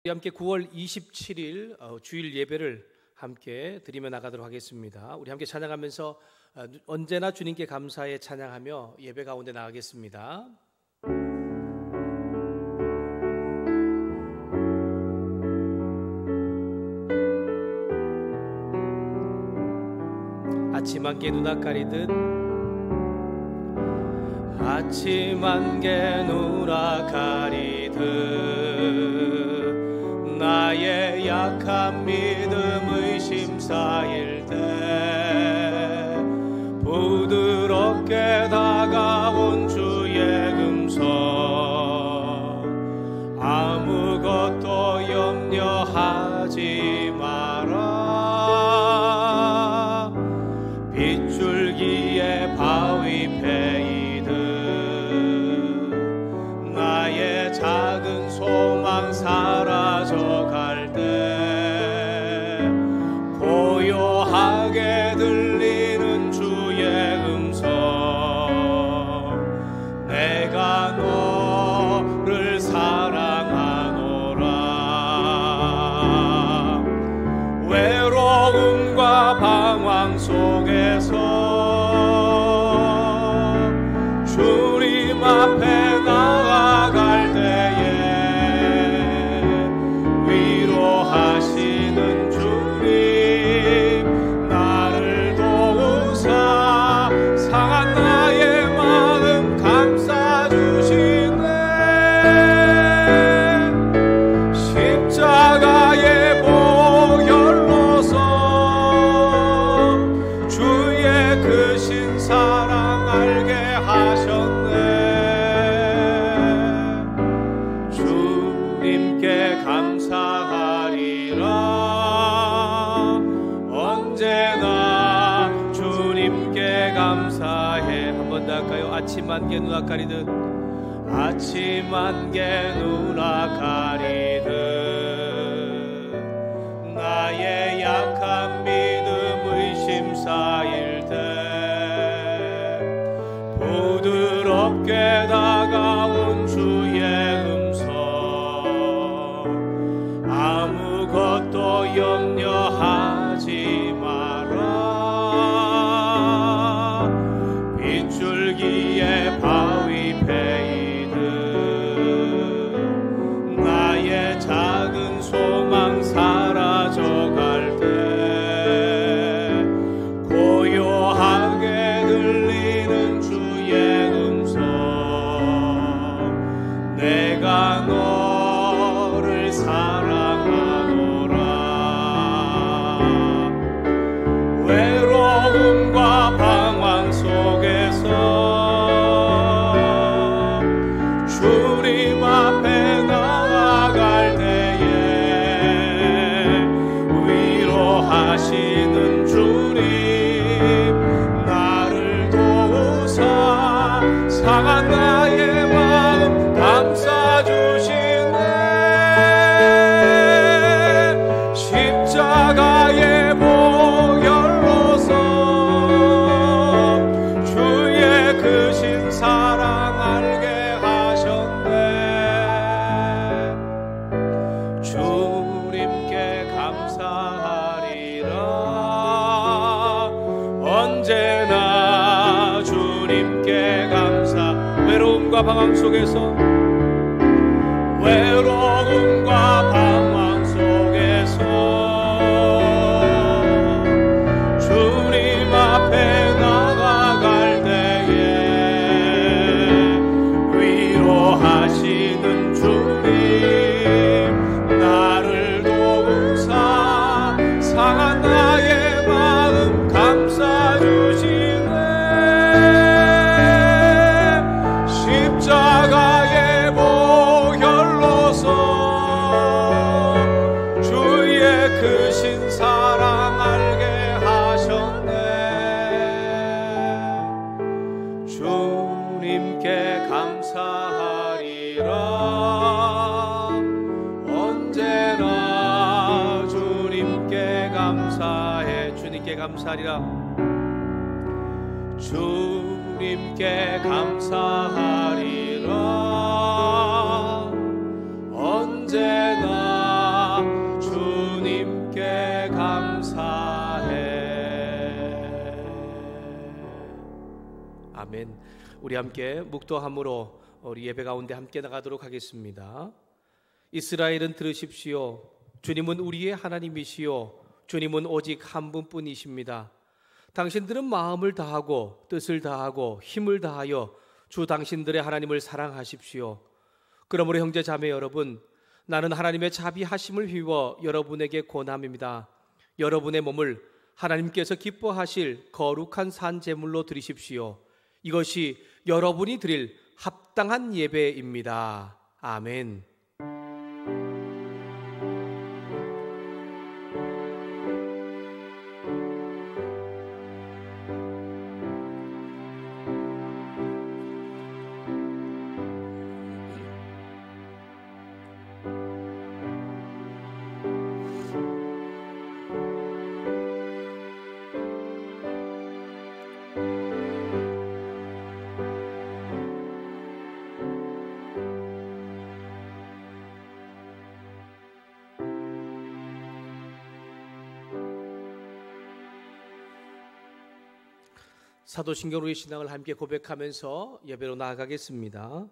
함께 9월 27일 주일 예배를 함께 드리며 나가도록 하겠습니다. 우리 함께 찬양하면서 언제나 주님께 감사에 찬양하며 예배 가운데 나가겠습니다. 아침 안개 누나 가리듯 아침 안개 누나 가리듯 나의 약한 믿음 의심 쌓일 때 부드럽게 다가온 주의 음성 아무것도 염려하지 마라 빗줄기에 바위 패이듯 나의 작은 소망 사라져갈 때 고요하게 들리는 주의 음성 내가 너를 사랑하노라 외로움과 방황 속에서 주님 앞에 나아갈 때에 위로하시는 주님 나를 도우사 상한 나의 마음 감싸 주시네 십자가의 보혈로서 주의 크신 사랑 알게 하셨네 주님께 감사하리라 언제나 주님께 감사해 한 번 더 할까요? 아침 안개 누나 가리듯 아침 안개 누나 가리듯 나의 약한 믿음 의심 쌓일 때 부드럽게 다가온 주의 음성 아무것도 염려하지 마라 빗줄기에 바위 패이듯 나의 작은 소망 사라져갈 때 고요하게 들리는 주의 음성 내가 너를 사랑하노라 외로움과 방황 속에서 주님 앞에 나아갈 때에 위로하시는 주님 나를 도우사 상한 나의 마음 감싸 주시네 십자가의 보혈로서 주의 크신 사랑 알게 하셨네 주님께 감사하리라 언제나 주님께 감사 외로움과 방황 속에서 외로움과 방황 속에서 주님 앞에 나아갈 때에 위로하시는 주님 나를 도우사 상한 나의 마음 감싸 주시네 십자가의 보혈로서 주의 크신 사랑 알게 하셨네 주님께 감사하리라 언제나 주님께 감사해 주님께 감사하리라 주님께 감사하리라 언제나 아멘. 우리 함께 묵도함으로 우리 예배 가운데 함께 나가도록 하겠습니다. 이스라엘은 들으십시오. 주님은 우리의 하나님이시요 주님은 오직 한 분뿐이십니다. 당신들은 마음을 다하고 뜻을 다하고 힘을 다하여 주 당신들의 하나님을 사랑하십시오. 그러므로 형제 자매 여러분, 나는 하나님의 자비하심을 힘입어 여러분에게 권합니다. 여러분의 몸을 하나님께서 기뻐하실 거룩한 산 제물로 드리십시오. 이것이 여러분이 드릴 합당한 예배입니다. 아멘. 사도신경으로의 신앙을 함께 고백하면서 예배로 나아가겠습니다.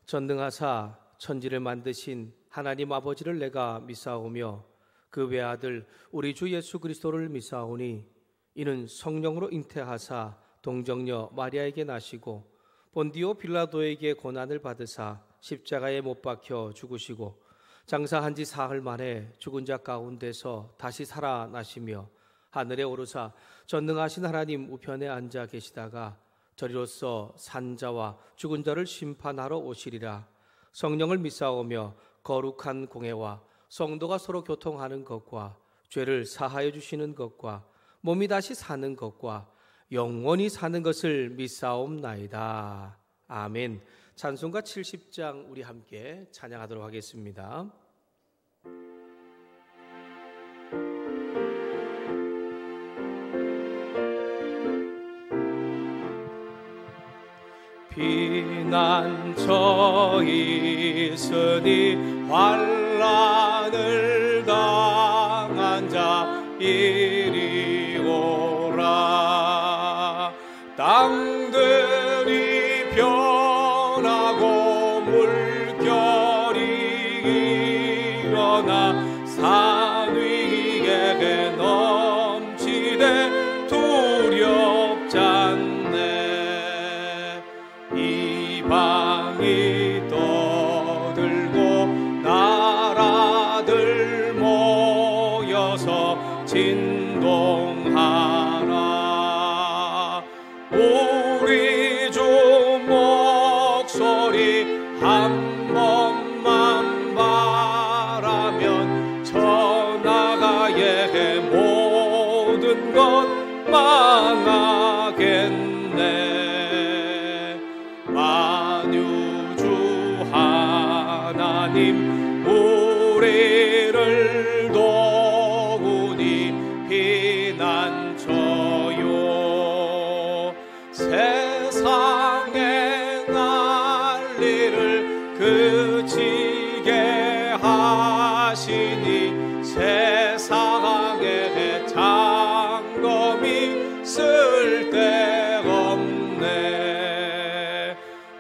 전능하사 천지를 만드신 하나님 아버지를 내가 믿사오며 그 외아들 우리 주 예수 그리스도를 믿사오니 이는 성령으로 잉태하사 동정녀 마리아에게 나시고 본디오 빌라도에게 고난을 받으사 십자가에 못 박혀 죽으시고 장사한 지 사흘 만에 죽은 자 가운데서 다시 살아나시며 하늘에 오르사 전능하신 하나님 우편에 앉아 계시다가 저리로서 산자와 죽은 자를 심판하러 오시리라. 성령을 믿사오며 거룩한 공회와 성도가 서로 교통하는 것과 죄를 사하여 주시는 것과 몸이 다시 사는 것과 영원히 사는 것을 믿사옵나이다. 아멘. 찬송가 70장 우리 함께 찬양하도록 하겠습니다. 피난처 있으니 환난을 당한 자 이리 오라. 땅들이 변하고 물결이 일어나 산 위에 넘치되 두렵지 않네. 이방이 떠들고 나라들 모여서 진동하라. 우리 주 목소리 한 번만 바라면 천하가의 모든 것 망하겠네. 만유주 하나님 우리를 도우니 피난처요. 세상의 난리를 그치게 하시니 세상의 장검이 쓸데없네.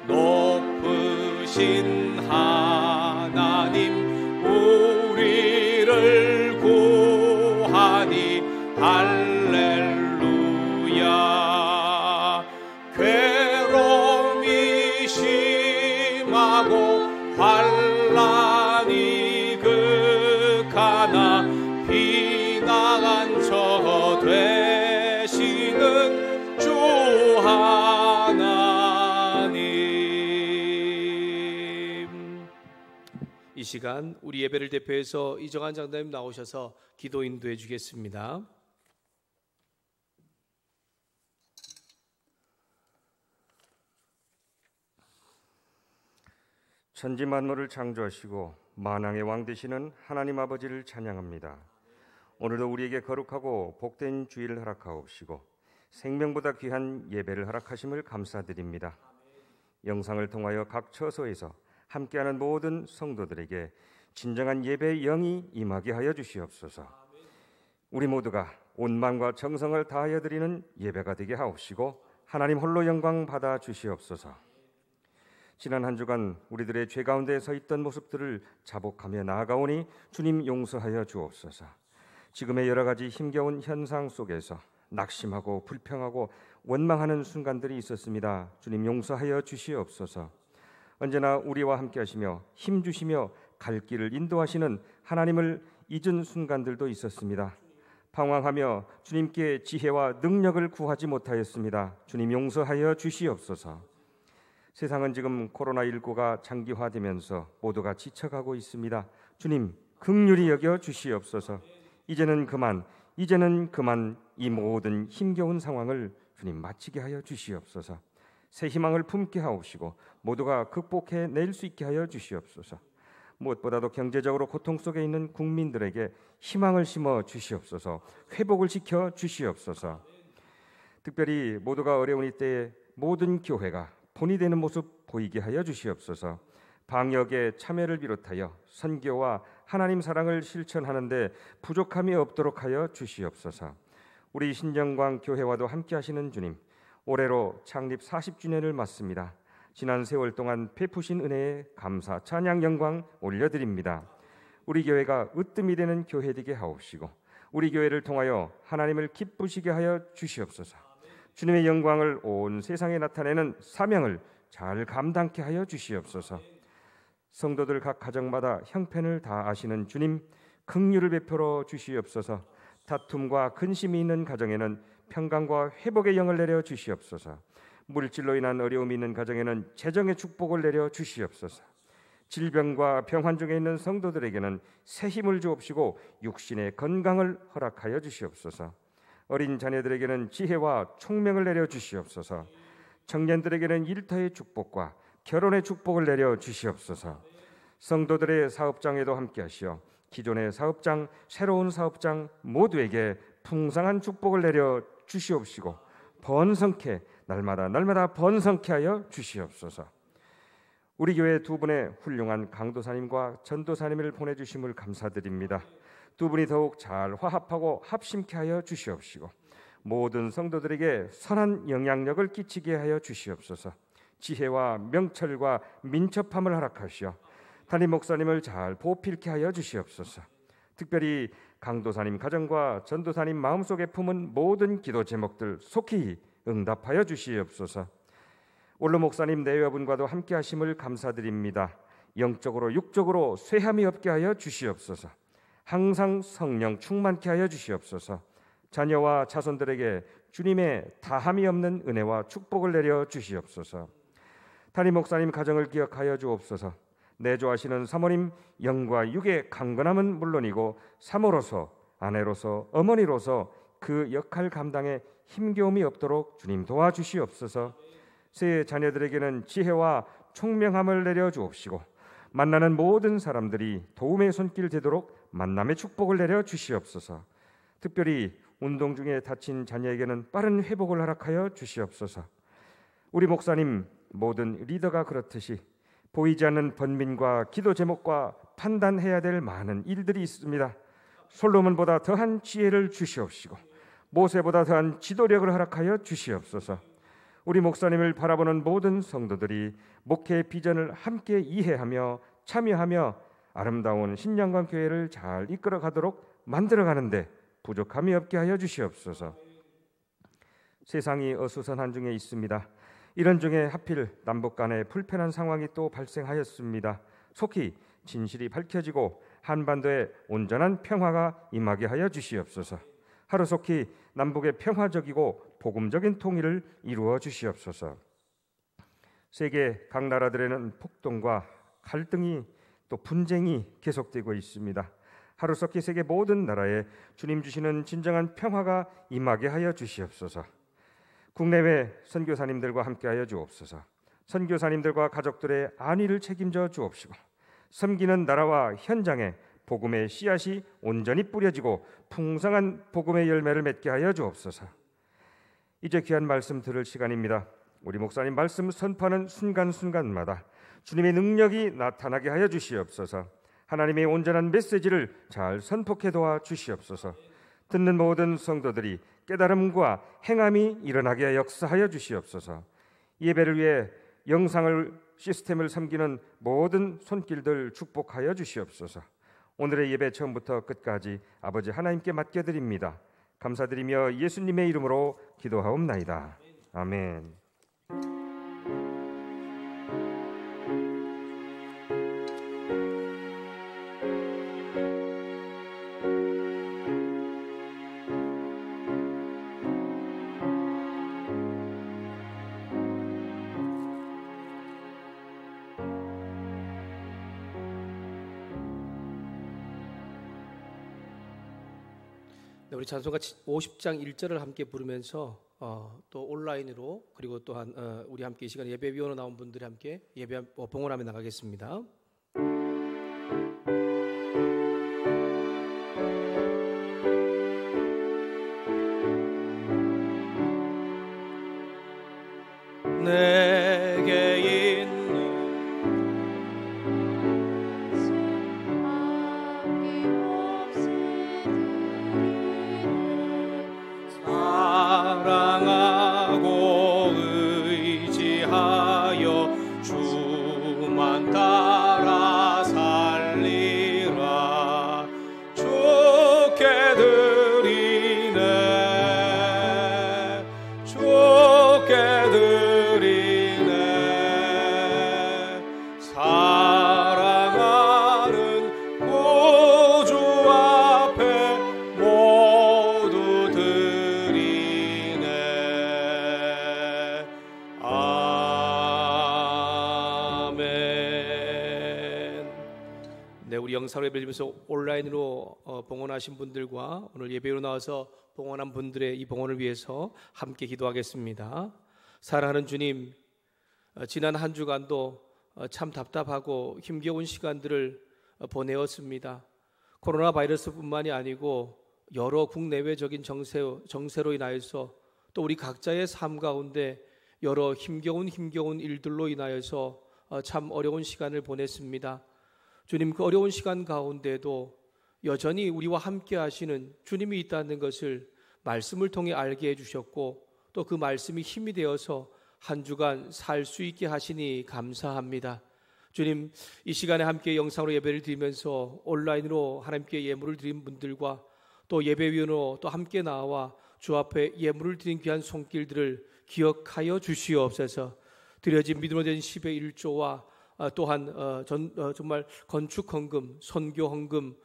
높으신 하나님 우리를 구하니 할렐루야. 괴로움이 심하고 환난이 극하나 피난처 되시는 주 하나님. 이 시간 우리 예배를 대표해서 이정환 장로님 나오셔서 기도 인도해 주겠습니다. 천지 만물을 창조하시고 만왕의 왕 되시는 하나님 아버지를 찬양합니다. 오늘도 우리에게 거룩하고 복된 주일을 허락하옵시고 생명보다 귀한 예배를 허락하심을 감사드립니다. 영상을 통하여 각 처소에서 함께하는 모든 성도들에게 진정한 예배의 영이 임하게 하여 주시옵소서. 우리 모두가 온 마음과 정성을 다하여 드리는 예배가 되게 하옵시고 하나님 홀로 영광 받아 주시옵소서. 지난 한 주간 우리들의 죄 가운데 서 있던 모습들을 자복하며 나아가오니 주님 용서하여 주옵소서. 지금의 여러 가지 힘겨운 현상 속에서 낙심하고 불평하고 원망하는 순간들이 있었습니다. 주님 용서하여 주시옵소서. 언제나 우리와 함께 하시며 힘 주시며 갈 길을 인도하시는 하나님을 잊은 순간들도 있었습니다. 방황하며 주님께 지혜와 능력을 구하지 못하였습니다. 주님 용서하여 주시옵소서. 세상은 지금 코로나19가 장기화되면서 모두가 지쳐가고 있습니다. 주님 긍휼히 여겨 주시옵소서. 이제는 그만 이 모든 힘겨운 상황을 주님 마치게 하여 주시옵소서. 새 희망을 품게 하옵시고 모두가 극복해 낼 수 있게 하여 주시옵소서. 무엇보다도 경제적으로 고통 속에 있는 국민들에게 희망을 심어 주시옵소서. 회복을 시켜 주시옵소서. 특별히 모두가 어려운 이때에 모든 교회가 본이 되는 모습 보이게 하여 주시옵소서. 방역에 참여를 비롯하여 선교와 하나님 사랑을 실천하는 데 부족함이 없도록 하여 주시옵소서. 우리 신정광 교회와도 함께 하시는 주님, 올해로 창립 40주년을 맞습니다. 지난 세월 동안 베푸신 은혜에 감사, 찬양, 영광 올려드립니다. 우리 교회가 으뜸이 되는 교회 되게 하옵시고 우리 교회를 통하여 하나님을 기쁘시게 하여 주시옵소서. 주님의 영광을 온 세상에 나타내는 사명을 잘 감당케 하여 주시옵소서. 성도들 각 가정마다 형편을 다 아시는 주님, 긍휼을 베풀어 주시옵소서. 다툼과 근심이 있는 가정에는 평강과 회복의 영을 내려 주시옵소서. 물질로 인한 어려움이 있는 가정에는 재정의 축복을 내려 주시옵소서. 질병과 병환 중에 있는 성도들에게는 새 힘을 주옵시고 육신의 건강을 허락하여 주시옵소서. 어린 자녀들에게는 지혜와 총명을 내려 주시옵소서. 청년들에게는 일터의 축복과 결혼의 축복을 내려 주시옵소서. 성도들의 사업장에도 함께 하시어 기존의 사업장, 새로운 사업장 모두에게 풍성한 축복을 내려 주시옵시고 번성케 날마다 번성케 하여 주시옵소서. 우리 교회 두 분의 훌륭한 강도사님과 전도사님을 보내주심을 감사드립니다. 두 분이 더욱 잘 화합하고 합심케 하여 주시옵시고 모든 성도들에게 선한 영향력을 끼치게 하여 주시옵소서. 지혜와 명철과 민첩함을 허락하시어 담임 목사님을 잘 보필케 하여 주시옵소서. 특별히 강도사님 가정과 전도사님 마음속에 품은 모든 기도 제목들 속히 응답하여 주시옵소서. 올로 목사님 내외분과도 함께 하심을 감사드립니다. 영적으로 육적으로 쇠함이 없게 하여 주시옵소서. 항상 성령 충만케 하여 주시옵소서. 자녀와 자손들에게 주님의 다함이 없는 은혜와 축복을 내려 주시옵소서. 담임 목사님 가정을 기억하여 주옵소서. 내조하시는 사모님 영과 육의 강건함은 물론이고 사모로서 아내로서 어머니로서 그 역할 감당에 힘겨움이 없도록 주님 도와주시옵소서. 새 자녀들에게는 지혜와 총명함을 내려 주옵시고 만나는 모든 사람들이 도움의 손길 되도록 만남의 축복을 내려 주시옵소서. 특별히 운동 중에 다친 자녀에게는 빠른 회복을 허락하여 주시옵소서. 우리 목사님 모든 리더가 그렇듯이 보이지 않는 번민과 기도 제목과 판단해야 될 많은 일들이 있습니다. 솔로몬보다 더한 지혜를 주시옵시고 모세보다 더한 지도력을 허락하여 주시옵소서. 우리 목사님을 바라보는 모든 성도들이 목회의 비전을 함께 이해하며 참여하며 아름다운 신령관 교회를 잘 이끌어가도록 만들어가는데 부족함이 없게 하여 주시옵소서. 세상이 어수선한 중에 있습니다. 이런 중에 하필 남북 간의 불편한 상황이 또 발생하였습니다. 속히 진실이 밝혀지고 한반도에 온전한 평화가 임하게 하여 주시옵소서. 하루속히 남북의 평화적이고 복음적인 통일을 이루어 주시옵소서. 세계 각 나라들에는 폭동과 갈등이 또 분쟁이 계속되고 있습니다. 하루속히 세계 모든 나라에 주님 주시는 진정한 평화가 임하게 하여 주시옵소서. 국내외 선교사님들과 함께하여 주옵소서. 선교사님들과 가족들의 안위를 책임져 주옵시고 섬기는 나라와 현장에 복음의 씨앗이 온전히 뿌려지고 풍성한 복음의 열매를 맺게 하여 주옵소서. 이제 귀한 말씀 들을 시간입니다. 우리 목사님 말씀 선포하는 순간순간마다 주님의 능력이 나타나게 하여 주시옵소서. 하나님의 온전한 메시지를 잘 선포해 도와 주시옵소서. 듣는 모든 성도들이 깨달음과 행함이 일어나게 역사하여 주시옵소서. 예배를 위해 영상을 시스템을 섬기는 모든 손길들 축복하여 주시옵소서. 오늘의 예배 처음부터 끝까지 아버지 하나님께 맡겨드립니다. 감사드리며 예수님의 이름으로 기도하옵나이다. 아멘. 우리 찬송가 50장 1절을 함께 부르면서 또 온라인으로 그리고 또한 우리 함께 이 시간 예배위원으로 나온 분들이 함께 예배 봉헌하며 나가겠습니다. 내게 있는 사랑하고 의지하여 주만 따라 살리라. 주께 드리네, 주께 드리네. 사랑하는 구주 앞에 모두 드리네. 아멘. 네, 우리 영상을 예배드리면서 온라인으로 봉헌하신 분들과 오늘 예배로 나와서 봉헌한 분들의 이 봉헌을 위해서 함께 기도하겠습니다. 사랑하는 주님, 지난 한 주간도 참 답답하고 힘겨운 시간들을 보내었습니다. 코로나 바이러스뿐만이 아니고 여러 국내외적인 정세로 인하여서 또 우리 각자의 삶 가운데 여러 힘겨운 일들로 인하여서 참 어려운 시간을 보냈습니다. 주님, 그 어려운 시간 가운데도 여전히 우리와 함께 하시는 주님이 있다는 것을 말씀을 통해 알게 해주셨고 또 그 말씀이 힘이 되어서 한 주간 살 수 있게 하시니 감사합니다. 주님, 이 시간에 함께 영상으로 예배를 드리면서 온라인으로 하나님께 예물을 드린 분들과 또 예배위원으로 또 함께 나와 주 앞에 예물을 드린 귀한 손길들을 기억하여 주시옵소서. 드려진 믿음으로 된 10의 1조와 또한 정말 건축 헌금, 선교 헌금,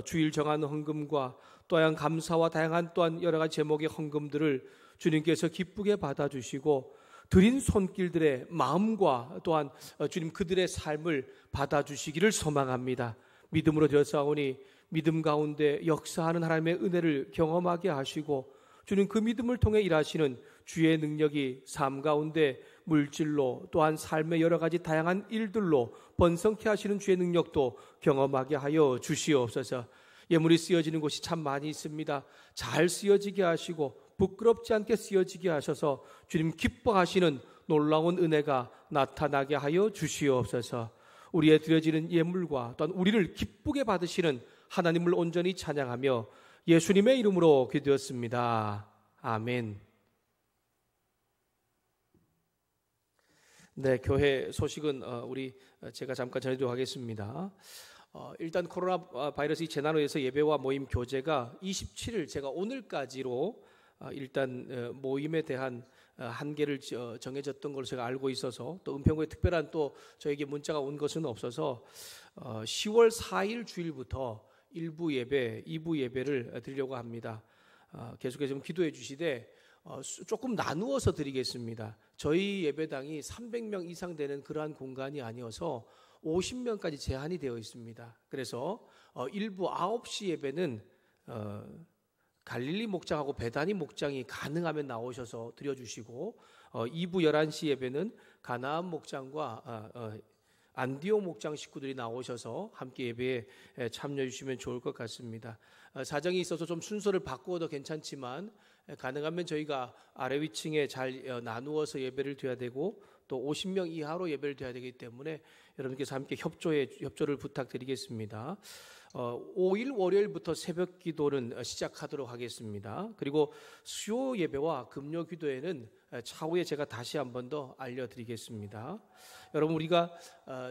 주일 정한 헌금과 또한 감사와 다양한 또한 여러 가지 제목의 헌금들을 주님께서 기쁘게 받아주시고 드린 손길들의 마음과 또한 주님 그들의 삶을 받아주시기를 소망합니다. 믿음으로 드렸사오니 믿음 가운데 역사하는 하나님의 은혜를 경험하게 하시고 주님 그 믿음을 통해 일하시는 주의 능력이 삶 가운데 물질로 또한 삶의 여러 가지 다양한 일들로 번성케 하시는 주의 능력도 경험하게 하여 주시옵소서. 예물이 쓰여지는 곳이 참 많이 있습니다. 잘 쓰여지게 하시고 부끄럽지 않게 쓰여지게 하셔서 주님 기뻐하시는 놀라운 은혜가 나타나게 하여 주시옵소서. 우리의 드려지는 예물과 또한 우리를 기쁘게 받으시는 하나님을 온전히 찬양하며 예수님의 이름으로 기도했습니다. 아멘. 네, 교회 소식은 제가 잠깐 전해드리도록 하겠습니다. 일단 코로나 바이러스 재난으로 해서 예배와 모임 교제가 27일 제가 오늘까지로 일단 모임에 대한 한계를 정해졌던 걸로 제가 알고 있어서 또 은평구에 특별한 또 저에게 문자가 온 것은 없어서 10월 4일 주일부터 1부 예배, 2부 예배를 드리려고 합니다. 계속해서 좀 기도해 주시되 조금 나누어서 드리겠습니다. 저희 예배당이 300명 이상 되는 그러한 공간이 아니어서 50명까지 제한이 되어 있습니다. 그래서 1부 9시 예배는 갈릴리 목장하고 베다니 목장이 가능하면 나오셔서 드려주시고 2부 11시 예배는 가나안 목장과 안디오 목장 식구들이 나오셔서 함께 예배에 참여해 주시면 좋을 것 같습니다. 사정이 있어서 좀 순서를 바꾸어도 괜찮지만 가능하면 저희가 아래 위층에 잘 나누어서 예배를 드려야 되고 또 50명 이하로 예배를 드려야 되기 때문에 여러분께서 함께 협조를 부탁드리겠습니다. 5일 월요일부터 새벽 기도는 시작하도록 하겠습니다. 그리고 수요 예배와 금요 기도에는 차후에 제가 다시 한 번 더 알려드리겠습니다. 여러분, 우리가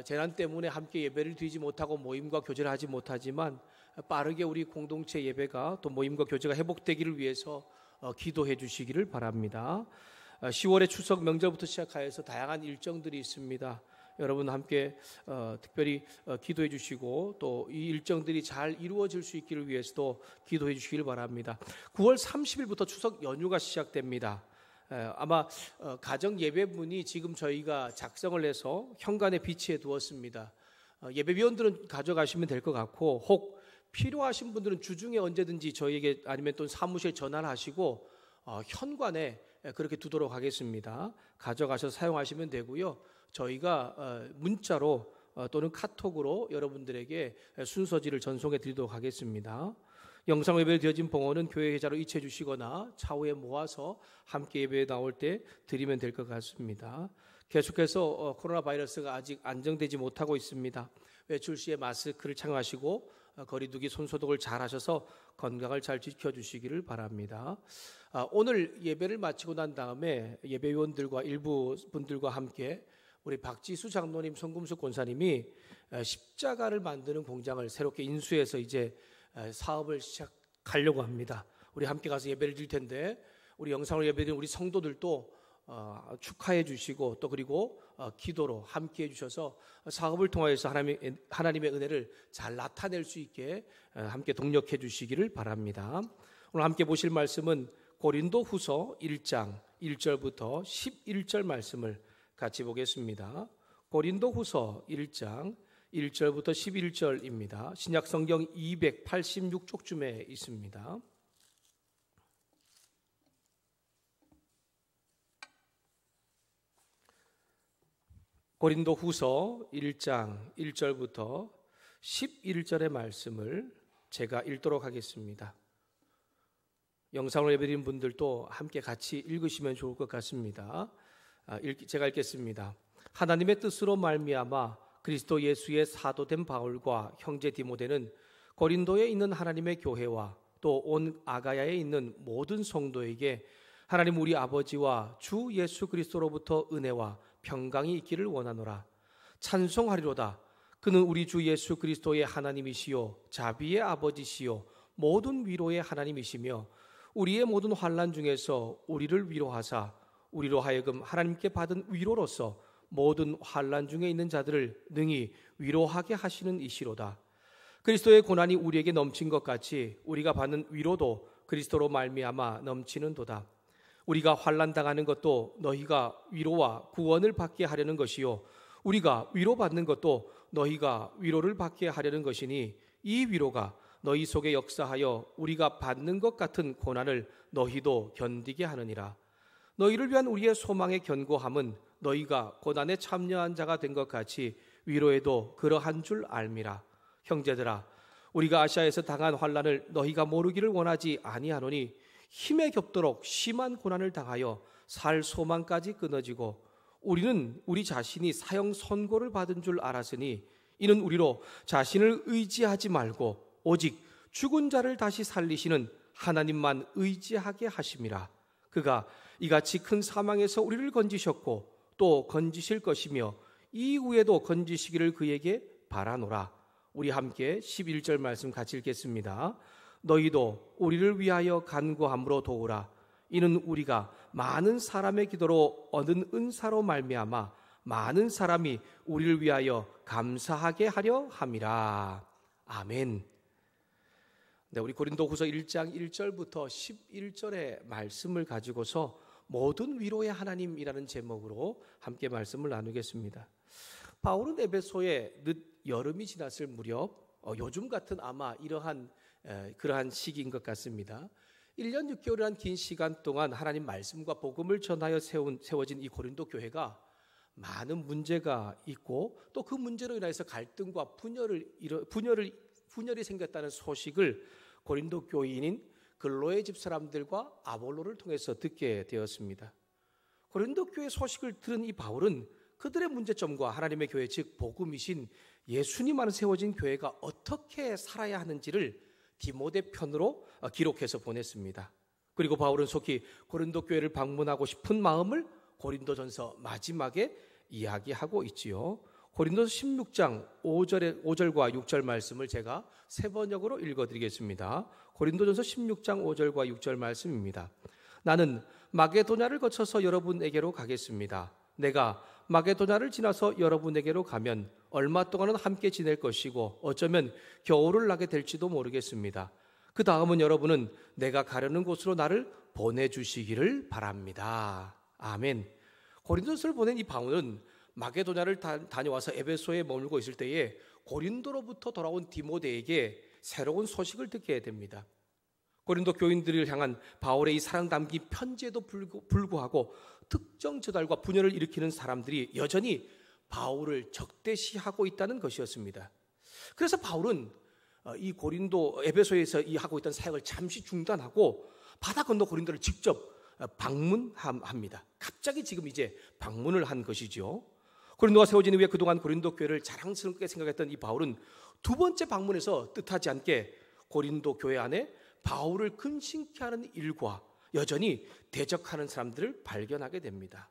재난 때문에 함께 예배를 드리지 못하고 모임과 교제를 하지 못하지만 빠르게 우리 공동체 예배가 또 모임과 교제가 회복되기를 위해서 기도해 주시기를 바랍니다. 10월에 추석 명절부터 시작하여서 다양한 일정들이 있습니다. 여러분 함께 특별히 기도해 주시고 또 이 일정들이 잘 이루어질 수 있기를 위해서도 기도해 주시길 바랍니다. 9월 30일부터 추석 연휴가 시작됩니다. 아마 가정 예배문이 지금 저희가 작성을 해서 현관에 비치해 두었습니다. 예배위원들은 가져가시면 될 것 같고, 혹 필요하신 분들은 주중에 언제든지 저희에게 아니면 또 사무실 전화를 하시고 현관에 그렇게 두도록 하겠습니다. 가져가셔서 사용하시면 되고요. 저희가 문자로 또는 카톡으로 여러분들에게 순서지를 전송해 드리도록 하겠습니다. 영상 예배에 드려진 봉헌은 교회 계좌로 이체해 주시거나 차후에 모아서 함께 예배에 나올 때 드리면 될 것 같습니다. 계속해서 코로나 바이러스가 아직 안정되지 못하고 있습니다. 외출 시에 마스크를 착용하시고 거리두기 손소독을 잘 하셔서 건강을 잘 지켜주시기를 바랍니다. 오늘 예배를 마치고 난 다음에 예배위원들과 일부 분들과 함께 우리 박지수 장로님, 성금수 권사님이 십자가를 만드는 공장을 새롭게 인수해서 이제 사업을 시작하려고 합니다. 우리 함께 가서 예배를 드릴 텐데 우리 영상으로 예배드리는 우리 성도들도 축하해 주시고 또 그리고 기도로 함께 해 주셔서 사업을 통하여서 하나님의 은혜를 잘 나타낼 수 있게 함께 동력해 주시기를 바랍니다. 오늘 함께 보실 말씀은 고린도 후서 1장 1절부터 11절 말씀을 같이 보겠습니다. 고린도 후서 1장 1절부터 11절입니다. 신약 성경 286쪽쯤에 있습니다. 고린도 후서 1장 1절부터 11절의 말씀을 제가 읽도록 하겠습니다. 영상으로 예배드린 분들도 함께 같이 읽으시면 좋을 것 같습니다. 제가 읽겠습니다. 하나님의 뜻으로 말미암아 그리스도 예수의 사도된 바울과 형제 디모데는 고린도에 있는 하나님의 교회와 또 온 아가야에 있는 모든 성도에게 하나님 우리 아버지와 주 예수 그리스도로부터 은혜와 평강이 있기를 원하노라. 찬송하리로다. 그는 우리 주 예수 그리스도의 하나님이시요 자비의 아버지시요 모든 위로의 하나님이시며 우리의 모든 환난 중에서 우리를 위로하사 우리로 하여금 하나님께 받은 위로로서 모든 환난 중에 있는 자들을 능히 위로하게 하시는 이시로다. 그리스도의 고난이 우리에게 넘친 것 같이 우리가 받는 위로도 그리스도로 말미암아 넘치는도다. 우리가 환난 당하는 것도 너희가 위로와 구원을 받게 하려는 것이요 우리가 위로받는 것도 너희가 위로를 받게 하려는 것이니 이 위로가 너희 속에 역사하여 우리가 받는 것 같은 고난을 너희도 견디게 하느니라. 너희를 위한 우리의 소망의 견고함은 너희가 고난에 참여한 자가 된 것 같이 위로에도 그러한 줄 알미라. 형제들아, 우리가 아시아에서 당한 환난을 너희가 모르기를 원하지 아니하노니 힘에 겹도록 심한 고난을 당하여 살 소망까지 끊어지고 우리는 우리 자신이 사형 선고를 받은 줄 알았으니 이는 우리로 자신을 의지하지 말고 오직 죽은 자를 다시 살리시는 하나님만 의지하게 하심이라. 그가 이같이 큰 사망에서 우리를 건지셨고 또 건지실 것이며 이후에도 건지시기를 그에게 바라노라. 우리 함께 11절 말씀 같이 읽겠습니다. 너희도 우리를 위하여 간구함으로 도우라. 이는 우리가 많은 사람의 기도로 얻은 은사로 말미암아 많은 사람이 우리를 위하여 감사하게 하려 함이라. 아멘. 네, 우리 고린도후서 1장 1절부터 11절의 말씀을 가지고서 모든 위로의 하나님이라는 제목으로 함께 말씀을 나누겠습니다. 바울은 에베소에 늦 여름이 지났을 무렵 요즘 같은 아마 그러한 시기인 것 같습니다. 1년 6개월이란 긴 시간 동안 하나님 말씀과 복음을 전하여 세워진 이 고린도 교회가 많은 문제가 있고 또 그 문제로 인해서 갈등과 분열이 생겼다는 소식을 고린도 교인인 글로의 집사람들과 아볼로를 통해서 듣게 되었습니다. 고린도 교회 소식을 들은 이 바울은 그들의 문제점과 하나님의 교회 즉 복음이신 예수님 안에 세워진 교회가 어떻게 살아야 하는지를 디모데 편으로 기록해서 보냈습니다. 그리고 바울은 속히 고린도 교회를 방문하고 싶은 마음을 고린도전서 마지막에 이야기하고 있지요. 고린도서 16장 5절과 6절 말씀을 제가 세 번역으로 읽어드리겠습니다. 고린도전서 16장 5절과 6절 말씀입니다. 나는 마게도냐를 거쳐서 여러분에게로 가겠습니다. 내가 마게도냐를 지나서 여러분에게로 가면 얼마 동안은 함께 지낼 것이고 어쩌면 겨울을 나게 될지도 모르겠습니다. 그 다음은 여러분은 내가 가려는 곳으로 나를 보내주시기를 바랍니다. 아멘. 고린도서를 보낸 이 바울은 마게도냐를 다녀와서 에베소에 머물고 있을 때에 고린도로부터 돌아온 디모데에게 새로운 소식을 듣게 됩니다. 고린도 교인들을 향한 바울의 이 사랑 담긴 편지에도 불구하고 특정 저달과 분열을 일으키는 사람들이 여전히 바울을 적대시하고 있다는 것이었습니다. 그래서 바울은 이 고린도 에베소에서 이 하고 있던 사역을 잠시 중단하고 바다 건너 고린도를 직접 방문합니다. 갑자기 지금 이제 방문을 한 것이죠. 고린도가 세워진 이후에 그동안 고린도 교회를 자랑스럽게 생각했던 이 바울은 두 번째 방문에서 뜻하지 않게 고린도 교회 안에 바울을 근심케 하는 일과 여전히 대적하는 사람들을 발견하게 됩니다.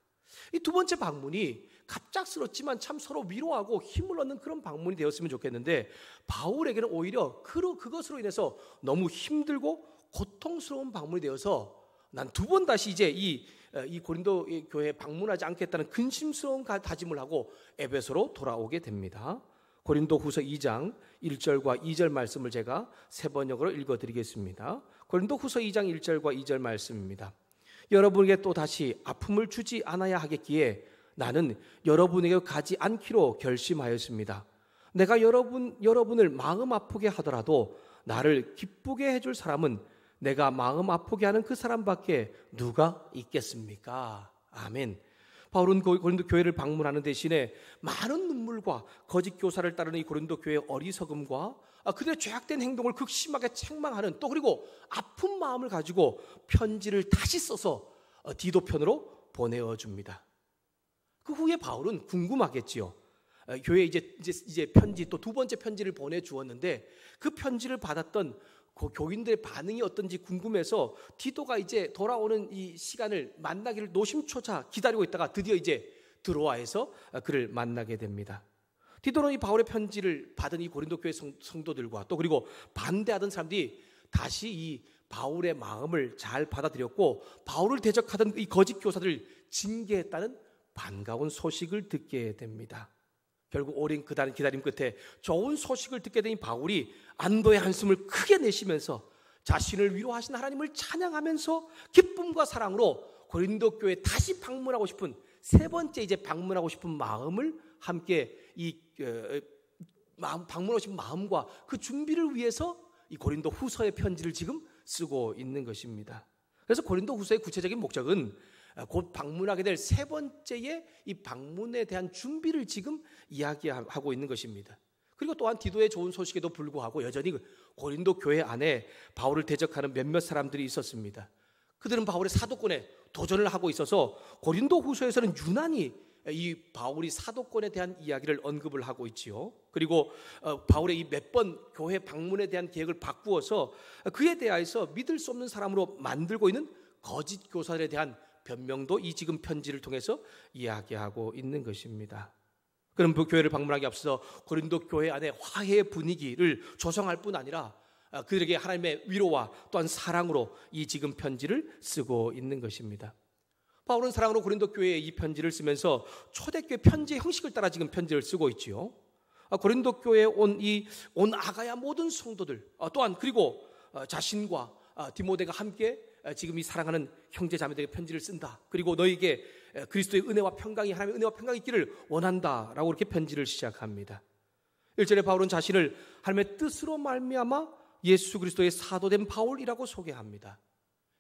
이 두 번째 방문이 갑작스럽지만 참 서로 위로하고 힘을 얻는 그런 방문이 되었으면 좋겠는데 바울에게는 오히려 그것으로 인해서 너무 힘들고 고통스러운 방문이 되어서 난 두 번 다시 이제 이 고린도 교회에 방문하지 않겠다는 근심스러운 다짐을 하고 에베소로 돌아오게 됩니다. 고린도 후서 2장 1절과 2절 말씀을 제가 세 번역으로 읽어드리겠습니다. 고린도 후서 2장 1절과 2절 말씀입니다. 여러분에게 또 다시 아픔을 주지 않아야 하겠기에 나는 여러분에게 가지 않기로 결심하였습니다. 내가 여러분을 마음 아프게 하더라도 나를 기쁘게 해줄 사람은 내가 마음 아프게 하는 그 사람밖에 누가 있겠습니까? 아멘. 바울은 고린도 교회를 방문하는 대신에 많은 눈물과 거짓 교사를 따르는 이 고린도 교회의 어리석음과 그들의 죄악된 행동을 극심하게 책망하는 또 그리고 아픈 마음을 가지고 편지를 다시 써서 디도 편으로 보내어 줍니다. 그 후에 바울은 궁금하겠지요. 교회에 이제 편지 또 두 번째 편지를 보내주었는데 그 편지를 받았던 그 교인들의 반응이 어떤지 궁금해서 디도가 이제 돌아오는 이 시간을 만나기를 노심초사 기다리고 있다가 드디어 이제 드로아에서 그를 만나게 됩니다. 디도는 이 바울의 편지를 받은 이 고린도 교회 성도들과 또 그리고 반대하던 사람들이 다시 이 바울의 마음을 잘 받아들였고 바울을 대적하던 이 거짓 교사들을 징계했다는 반가운 소식을 듣게 됩니다. 결국 오랜 기다림 끝에 좋은 소식을 듣게 된 바울이 안도의 한숨을 크게 내쉬면서 자신을 위로하신 하나님을 찬양하면서 기쁨과 사랑으로 고린도 교회에 다시 방문하고 싶은 세 번째 이제 방문하고 싶은 마음을 함께 방문하고 싶은 마음과 그 준비를 위해서 이 고린도 후서의 편지를 지금 쓰고 있는 것입니다. 그래서 고린도 후서의 구체적인 목적은 곧 방문하게 될 세 번째의 이 방문에 대한 준비를 지금 이야기하고 있는 것입니다. 그리고 또한 디도의 좋은 소식에도 불구하고 여전히 고린도 교회 안에 바울을 대적하는 몇몇 사람들이 있었습니다. 그들은 바울의 사도권에 도전을 하고 있어서 고린도 후서에서는 유난히 이 바울이 사도권에 대한 이야기를 언급을 하고 있지요. 그리고 바울의 이 몇 번 교회 방문에 대한 계획을 바꾸어서 그에 대하여서 믿을 수 없는 사람으로 만들고 있는 거짓 교사들에 대한 변명도 이 지금 편지를 통해서 이야기하고 있는 것입니다. 그럼 그 교회를 방문하기 앞서 고린도 교회 안에 화해의 분위기를 조성할 뿐 아니라 그들에게 하나님의 위로와 또한 사랑으로 이 지금 편지를 쓰고 있는 것입니다. 바울은 사랑으로 고린도 교회에 이 편지를 쓰면서 초대교회 편지의 형식을 따라 지금 편지를 쓰고 있지요. 고린도 교회에 온 아가야 모든 성도들 또한 그리고 자신과 디모데가 함께 지금 이 사랑하는 형제 자매들에게 편지를 쓴다. 그리고 너에게 그리스도의 은혜와 평강이 하나님의 은혜와 평강이 있기를 원한다라고 이렇게 편지를 시작합니다. 1절에 바울은 자신을 하나님의 뜻으로 말미암아 예수 그리스도의 사도된 바울이라고 소개합니다.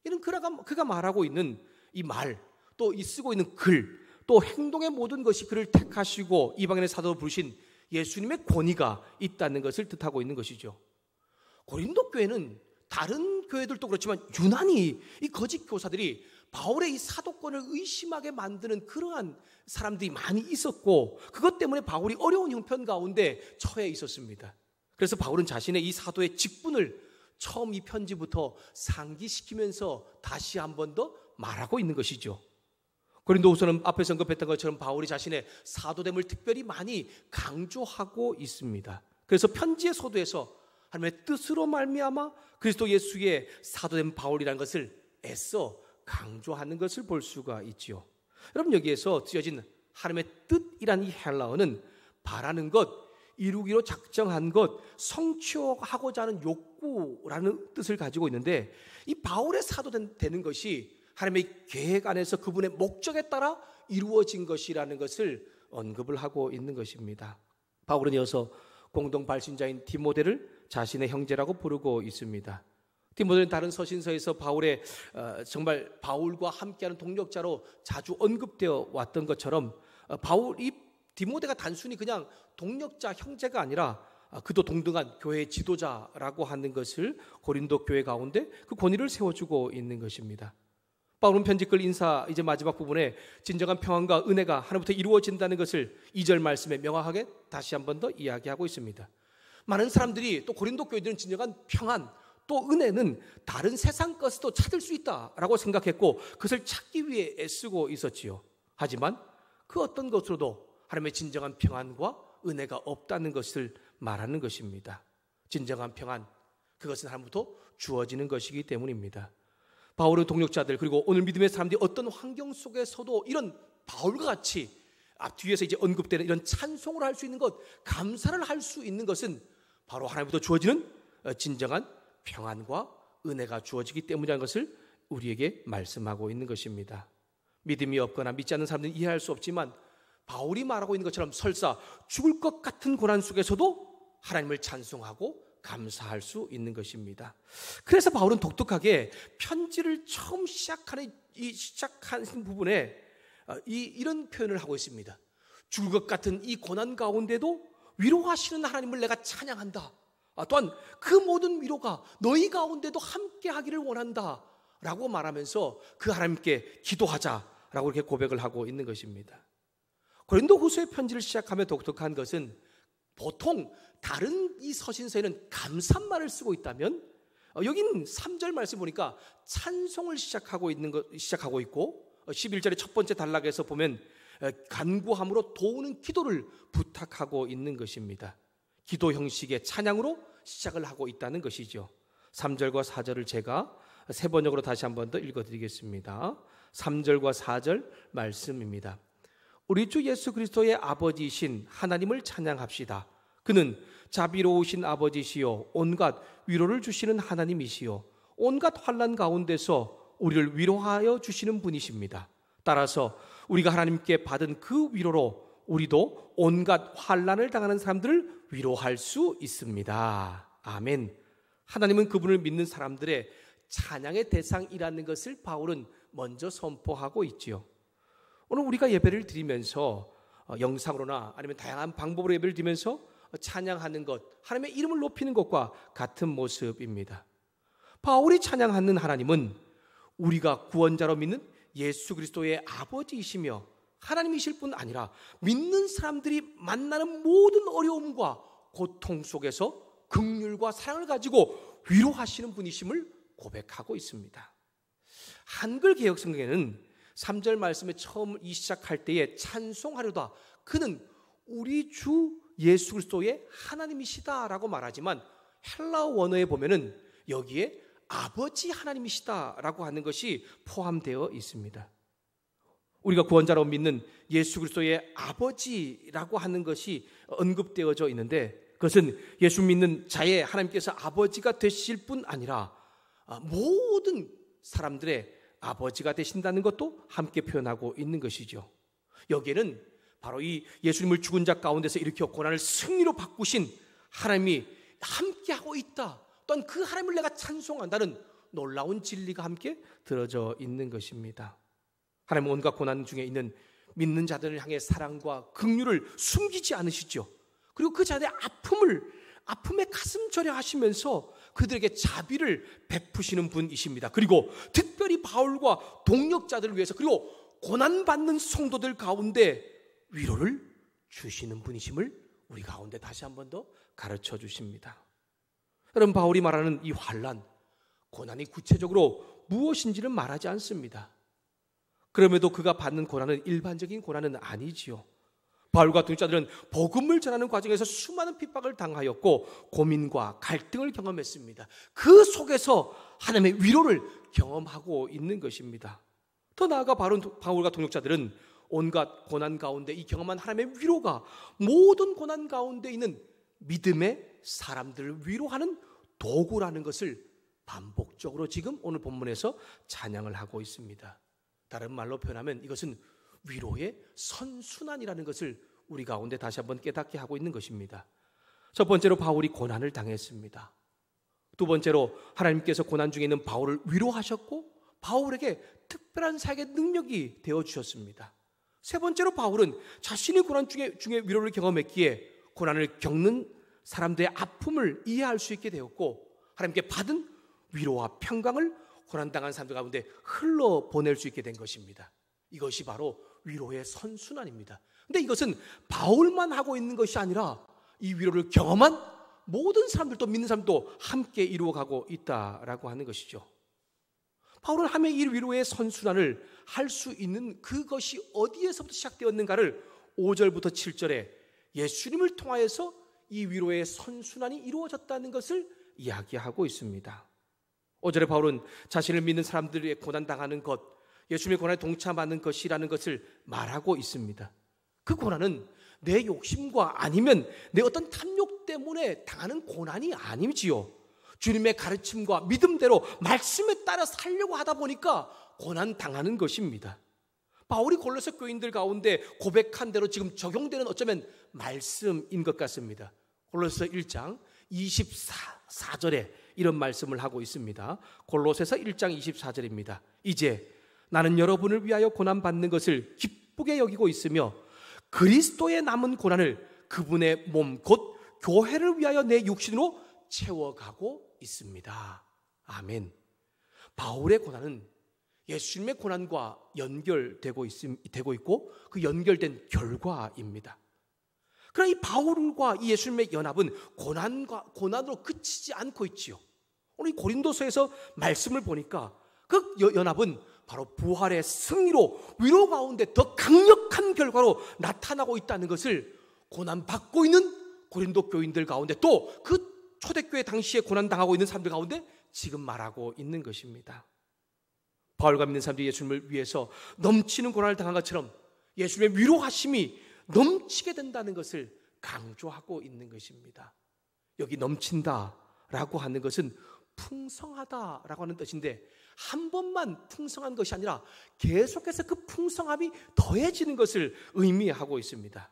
이는 그가 말하고 있는 이 말, 또 이 쓰고 있는 글, 또 행동의 모든 것이 그를 택하시고 이방인의 사도로 부르신 예수님의 권위가 있다는 것을 뜻하고 있는 것이죠. 고린도 교회는 다른 교회들도 그렇지만 유난히 이 거짓 교사들이 바울의 이 사도권을 의심하게 만드는 그러한 사람들이 많이 있었고, 그것 때문에 바울이 어려운 형편 가운데 처해 있었습니다. 그래서 바울은 자신의 이 사도의 직분을 처음 이 편지부터 상기시키면서 다시 한 번 더 말하고 있는 것이죠. 고린도후서는 앞에서 언급했던 것처럼 바울이 자신의 사도됨을 특별히 많이 강조하고 있습니다. 그래서 편지의 서두에서 하나님의 뜻으로 말미암아 그리스도 예수의 사도된 바울이라는 것을 애써 강조하는 것을 볼 수가 있지요. 여러분, 여기에서 쓰여진 하나님의 뜻이란 이 헬라어는 바라는 것, 이루기로 작정한 것, 성취하고자 하는 욕구라는 뜻을 가지고 있는데, 이 바울의 사도되는 것이 하나님의 계획 안에서 그분의 목적에 따라 이루어진 것이라는 것을 언급을 하고 있는 것입니다. 바울은 이어서 공동 발신자인 디모데를 자신의 형제라고 부르고 있습니다. 디모데는 다른 서신서에서 바울의 정말 바울과 함께하는 동력자로 자주 언급되어 왔던 것처럼 이 디모데가 단순히 그냥 동력자 형제가 아니라 그도 동등한 교회의 지도자라고 하는 것을 고린도 교회 가운데 그 권위를 세워주고 있는 것입니다. 바울은 편지글 인사 이제 마지막 부분에 진정한 평안과 은혜가 하나님부터 이루어진다는 것을 2절 말씀에 명확하게 다시 한 번 더 이야기하고 있습니다. 많은 사람들이 또 고린도 교회들은 진정한 평안 또 은혜는 다른 세상 것도 찾을 수 있다라고 생각했고 그것을 찾기 위해 애쓰고 있었지요. 하지만 그 어떤 것으로도 하나님의 진정한 평안과 은혜가 없다는 것을 말하는 것입니다. 진정한 평안, 그것은 하나님부터 주어지는 것이기 때문입니다. 바울의 동력자들 그리고 오늘 믿음의 사람들이 어떤 환경 속에서도 이런 바울과 같이 뒤에서 이제 언급되는 이런 찬송을 할 수 있는 것, 감사를 할 수 있는 것은 바로 하나님부터 주어지는 진정한 평안과 은혜가 주어지기 때문이라는 것을 우리에게 말씀하고 있는 것입니다. 믿음이 없거나 믿지 않는 사람들은 이해할 수 없지만 바울이 말하고 있는 것처럼 설사 죽을 것 같은 고난 속에서도 하나님을 찬송하고 감사할 수 있는 것입니다. 그래서 바울은 독특하게 편지를 처음 시작하는 부분에 이런 표현을 하고 있습니다. 죽을 것 같은 이 고난 가운데도 위로하시는 하나님을 내가 찬양한다. 또한 그 모든 위로가 너희 가운데도 함께 하기를 원한다 라고 말하면서 그 하나님께 기도하자라고 이렇게 고백을 하고 있는 것입니다. 고린도후서의 편지를 시작하며 독특한 것은 보통 다른 이 서신서에는 감사말을 쓰고 있다면 여기는 3절 말씀 보니까 찬송을 시작하고 있고 11절의 첫 번째 단락에서 보면 간구함으로 도우는 기도를 부탁하고 있는 것입니다. 기도 형식의 찬양으로 시작을 하고 있다는 것이죠. 3절과 4절을 제가 세 번역으로 다시 한 번 더 읽어드리겠습니다. 3절과 4절 말씀입니다. 우리 주 예수 그리스도의 아버지이신 하나님을 찬양합시다. 그는 자비로우신 아버지시요 온갖 위로를 주시는 하나님이시요 온갖 환난 가운데서 우리를 위로하여 주시는 분이십니다. 따라서 우리가 하나님께 받은 그 위로로 우리도 온갖 환난을 당하는 사람들을 위로할 수 있습니다. 아멘. 하나님은 그분을 믿는 사람들의 찬양의 대상이라는 것을 바울은 먼저 선포하고 있지요. 오늘 우리가 예배를 드리면서 영상으로나 아니면 다양한 방법으로 예배를 드리면서 찬양하는 것, 하나님의 이름을 높이는 것과 같은 모습입니다. 바울이 찬양하는 하나님은 우리가 구원자로 믿는 예수 그리스도의 아버지이시며 하나님이실 뿐 아니라 믿는 사람들이 만나는 모든 어려움과 고통 속에서 긍휼과 사랑을 가지고 위로하시는 분이심을 고백하고 있습니다. 한글 개역 성경에는 3절 말씀에 처음 시작할 때에 찬송하려다 그는 우리 주 예수 그리스도의 하나님이시다라고 말하지만 헬라어 원어에 보면은 여기에 아버지 하나님이시다라고 하는 것이 포함되어 있습니다. 우리가 구원자로 믿는 예수 그리스도의 아버지라고 하는 것이 언급되어져 있는데 그것은 예수 믿는 자의 하나님께서 아버지가 되실 뿐 아니라 모든 사람들의 아버지가 되신다는 것도 함께 표현하고 있는 것이죠. 여기에는 바로 이 예수님을 죽은 자 가운데서 일으켜 고난을 승리로 바꾸신 하나님이 함께하고 있다. 또한 그 하나님을 내가 찬송한다는 놀라운 진리가 함께 들어져 있는 것입니다. 하나님은 온갖 고난 중에 있는 믿는 자들을 향해 사랑과 긍휼을 숨기지 않으시죠. 그리고 그 자들의 아픔에 가슴 절여 하시면서 그들에게 자비를 베푸시는 분이십니다. 그리고 특별히 바울과 동역자들을 위해서 그리고 고난받는 성도들 가운데 위로를 주시는 분이심을 우리 가운데 다시 한 번 더 가르쳐 주십니다. 여러분, 바울이 말하는 이 환난, 고난이 구체적으로 무엇인지는 말하지 않습니다. 그럼에도 그가 받는 고난은 일반적인 고난은 아니지요. 바울과 동역자들은 복음을 전하는 과정에서 수많은 핍박을 당하였고 고민과 갈등을 경험했습니다. 그 속에서 하나님의 위로를 경험하고 있는 것입니다. 더 나아가 바울과 동역자들은 온갖 고난 가운데 이 경험한 하나님의 위로가 모든 고난 가운데 있는 믿음의 사람들을 위로하는 도구라는 것을 반복적으로 지금 오늘 본문에서 찬양을 하고 있습니다. 다른 말로 표현하면 이것은 위로의 선순환이라는 것을 우리 가운데 다시 한번 깨닫게 하고 있는 것입니다. 첫 번째로 바울이 고난을 당했습니다. 두 번째로 하나님께서 고난 중에 있는 바울을 위로하셨고 바울에게 특별한 사역의 능력이 되어주셨습니다. 세 번째로 바울은 자신이 고난 중에 위로를 경험했기에 고난을 겪는 사람들의 아픔을 이해할 수 있게 되었고 하나님께 받은 위로와 평강을 고난당한 사람들 가운데 흘러보낼 수 있게 된 것입니다. 이것이 바로 위로의 선순환입니다. 근데 이것은 바울만 하고 있는 것이 아니라 이 위로를 경험한 모든 사람들도 믿는 사람도 함께 이루어가고 있다라고 하는 것이죠. 바울은 하며 이 위로의 선순환을 할 수 있는 그것이 어디에서부터 시작되었는가를 5절부터 7절에 예수님을 통하여서 이 위로의 선순환이 이루어졌다는 것을 이야기하고 있습니다. 5절에 바울은 자신을 믿는 사람들의 고난당하는 것, 예수님의 고난에 동참하는 것이라는 것을 말하고 있습니다. 그 고난은 내 욕심과 아니면 내 어떤 탐욕 때문에 당하는 고난이 아니지요. 주님의 가르침과 믿음대로 말씀에 따라 살려고 하다 보니까 고난 당하는 것입니다. 바울이 골로새 교인들 가운데 고백한 대로 지금 적용되는 어쩌면 말씀인 것 같습니다. 골로새 1장 24절에 이런 말씀을 하고 있습니다. 골로새서 1장 24절입니다. 이제 나는 여러분을 위하여 고난받는 것을 기쁘게 여기고 있으며 그리스도의 남은 고난을 그분의 몸 곧 교회를 위하여 내 육신으로 채워가고 있습니다. 아멘. 바울의 고난은 예수님의 고난과 연결되고 있고 그 연결된 결과입니다. 그러나 이 바울과 이 예수님의 연합은 고난으로 그치지 않고 있지요. 오늘 고린도서에서 말씀을 보니까 그 연합은 바로 부활의 승리로 위로 가운데 더 강력한 결과로 나타나고 있다는 것을 고난받고 있는 고린도 교인들 가운데 또 그 초대교회 당시에 고난당하고 있는 사람들 가운데 지금 말하고 있는 것입니다. 바울과 믿는 사람들이 예수님을 위해서 넘치는 고난을 당한 것처럼 예수님의 위로하심이 넘치게 된다는 것을 강조하고 있는 것입니다. 여기 넘친다라고 하는 것은 풍성하다라고 하는 뜻인데 한 번만 풍성한 것이 아니라 계속해서 그 풍성함이 더해지는 것을 의미하고 있습니다.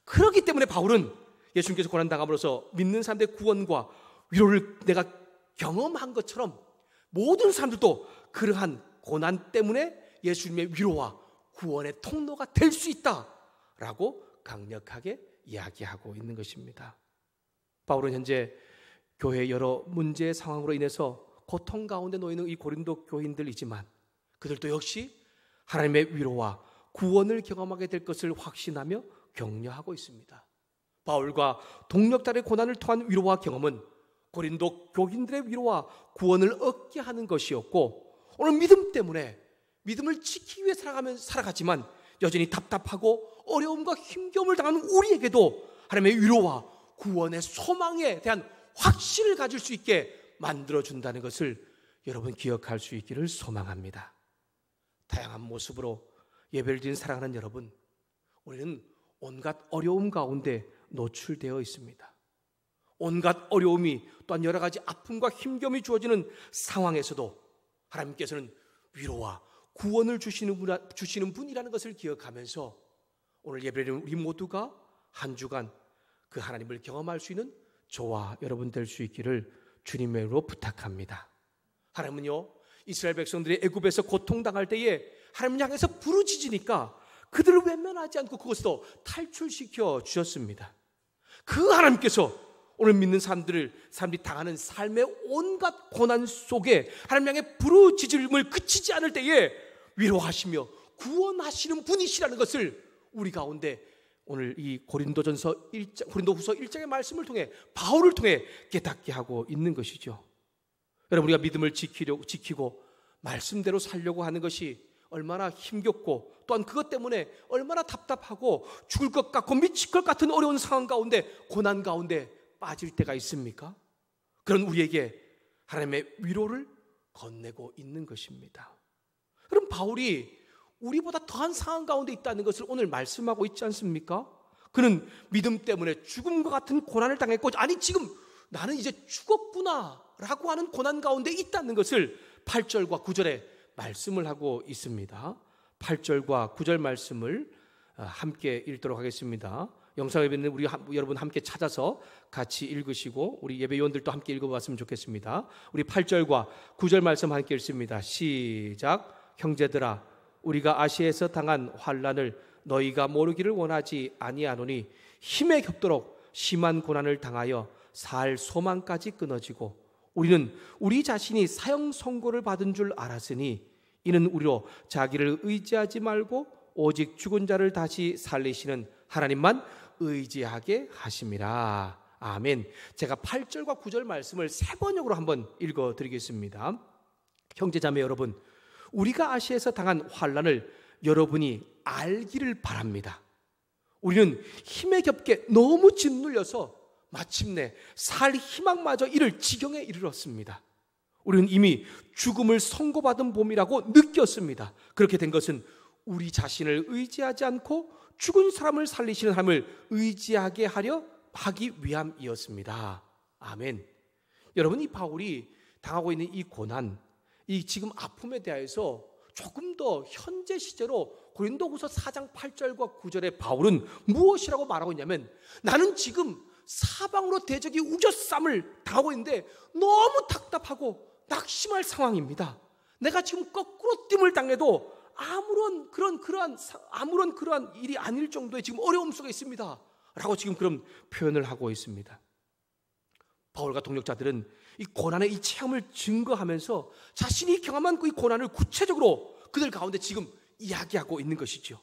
그렇기 때문에 바울은 예수님께서 고난당함으로써 믿는 사람들의 구원과 위로를 내가 경험한 것처럼 모든 사람들도 그러한 고난 때문에 예수님의 위로와 구원의 통로가 될 수 있다라고 강력하게 이야기하고 있는 것입니다. 바울은 현재 교회의 여러 문제의 상황으로 인해서 고통 가운데 놓이는 이 고린도 교인들이지만 그들도 역시 하나님의 위로와 구원을 경험하게 될 것을 확신하며 격려하고 있습니다. 바울과 동역자의 고난을 통한 위로와 경험은 고린도 교인들의 위로와 구원을 얻게 하는 것이었고 오늘 믿음 때문에 믿음을 지키기 위해 살아가지만 여전히 답답하고 어려움과 힘겨움을 당하는 우리에게도 하나님의 위로와 구원의 소망에 대한 확신을 가질 수 있게 만들어준다는 것을 여러분 기억할 수 있기를 소망합니다. 다양한 모습으로 예배를 드린 사랑하는 여러분, 우리는 온갖 어려움 가운데 노출되어 있습니다. 온갖 어려움이 또한 여러 가지 아픔과 힘겨움이 주어지는 상황에서도 하나님께서는 위로와 구원을 주시는 분이라는 것을 기억하면서 오늘 예배드리는 우리 모두가 한 주간 그 하나님을 경험할 수 있는 저와 여러분 될 수 있기를 주님의 이름으로 부탁합니다. 하나님은요, 이스라엘 백성들이 애굽에서 고통당할 때에 하나님 향해서 부르짖으니까 그들을 외면하지 않고 그것도 탈출시켜 주셨습니다. 그 하나님께서 오늘 믿는 사람들이 당하는 삶의 온갖 고난 속에 하나님 향해 부르짖음을 그치지 않을 때에 위로하시며 구원하시는 분이시라는 것을 우리 가운데 오늘 이 고린도후서 1장의 말씀을 통해 바울을 통해 깨닫게 하고 있는 것이죠. 여러분, 우리가 믿음을 지키고 말씀대로 살려고 하는 것이 얼마나 힘겹고 또한 그것 때문에 얼마나 답답하고 죽을 것 같고 미칠 것 같은 어려운 상황 가운데 고난 가운데 빠질 때가 있습니까? 그런 우리에게 하나님의 위로를 건네고 있는 것입니다. 여러분, 바울이 우리보다 더한 상황 가운데 있다는 것을 오늘 말씀하고 있지 않습니까? 그는 믿음 때문에 죽음과 같은 고난을 당했고, 아니 지금 나는 이제 죽었구나 라고 하는 고난 가운데 있다는 것을 8절과 9절에 말씀을 하고 있습니다. 8절과 9절 말씀을 함께 읽도록 하겠습니다. 영상 예배는 여러분 함께 찾아서 같이 읽으시고 우리 예배위원들도 함께 읽어봤으면 좋겠습니다. 우리 8절과 9절 말씀 함께 읽습니다. 시작. 형제들아, 우리가 아시아에서 당한 환난을 너희가 모르기를 원하지 아니하노니 힘에 겹도록 심한 고난을 당하여 살 소망까지 끊어지고 우리는 우리 자신이 사형 선고를 받은 줄 알았으니 이는 우리로 자기를 의지하지 말고 오직 죽은 자를 다시 살리시는 하나님만 의지하게 하심이라. 아멘. 제가 8절과 9절 말씀을 세 번역으로 한번 읽어드리겠습니다. 형제자매 여러분, 우리가 아시아에서 당한 환난을 여러분이 알기를 바랍니다. 우리는 힘에 겹게 너무 짓눌려서 마침내 살 희망마저 잃을 지경에 이르렀습니다. 우리는 이미 죽음을 선고받은 봄이라고 느꼈습니다. 그렇게 된 것은 우리 자신을 의지하지 않고 죽은 사람을 살리시는 하나님을 의지하게 하기 위함이었습니다. 아멘. 여러분, 이 바울이 당하고 있는 이 고난, 이 지금 아픔에 대해서 조금 더 현재 시제로 고린도후서 4장 8절과 9절에 바울은 무엇이라고 말하고 있냐면, 나는 지금 사방으로 대적이 우겨쌈을 당하고 있는데 너무 답답하고 낙심할 상황입니다. 내가 지금 거꾸로 뜸을 당해도 아무런 그러한 일이 아닐 정도의 지금 어려움 속에 있습니다 라고 지금 그런 표현을 하고 있습니다. 바울과 동역자들은 이 고난의 이 체험을 증거하면서 자신이 경험한 그 이 고난을 구체적으로 그들 가운데 지금 이야기하고 있는 것이죠.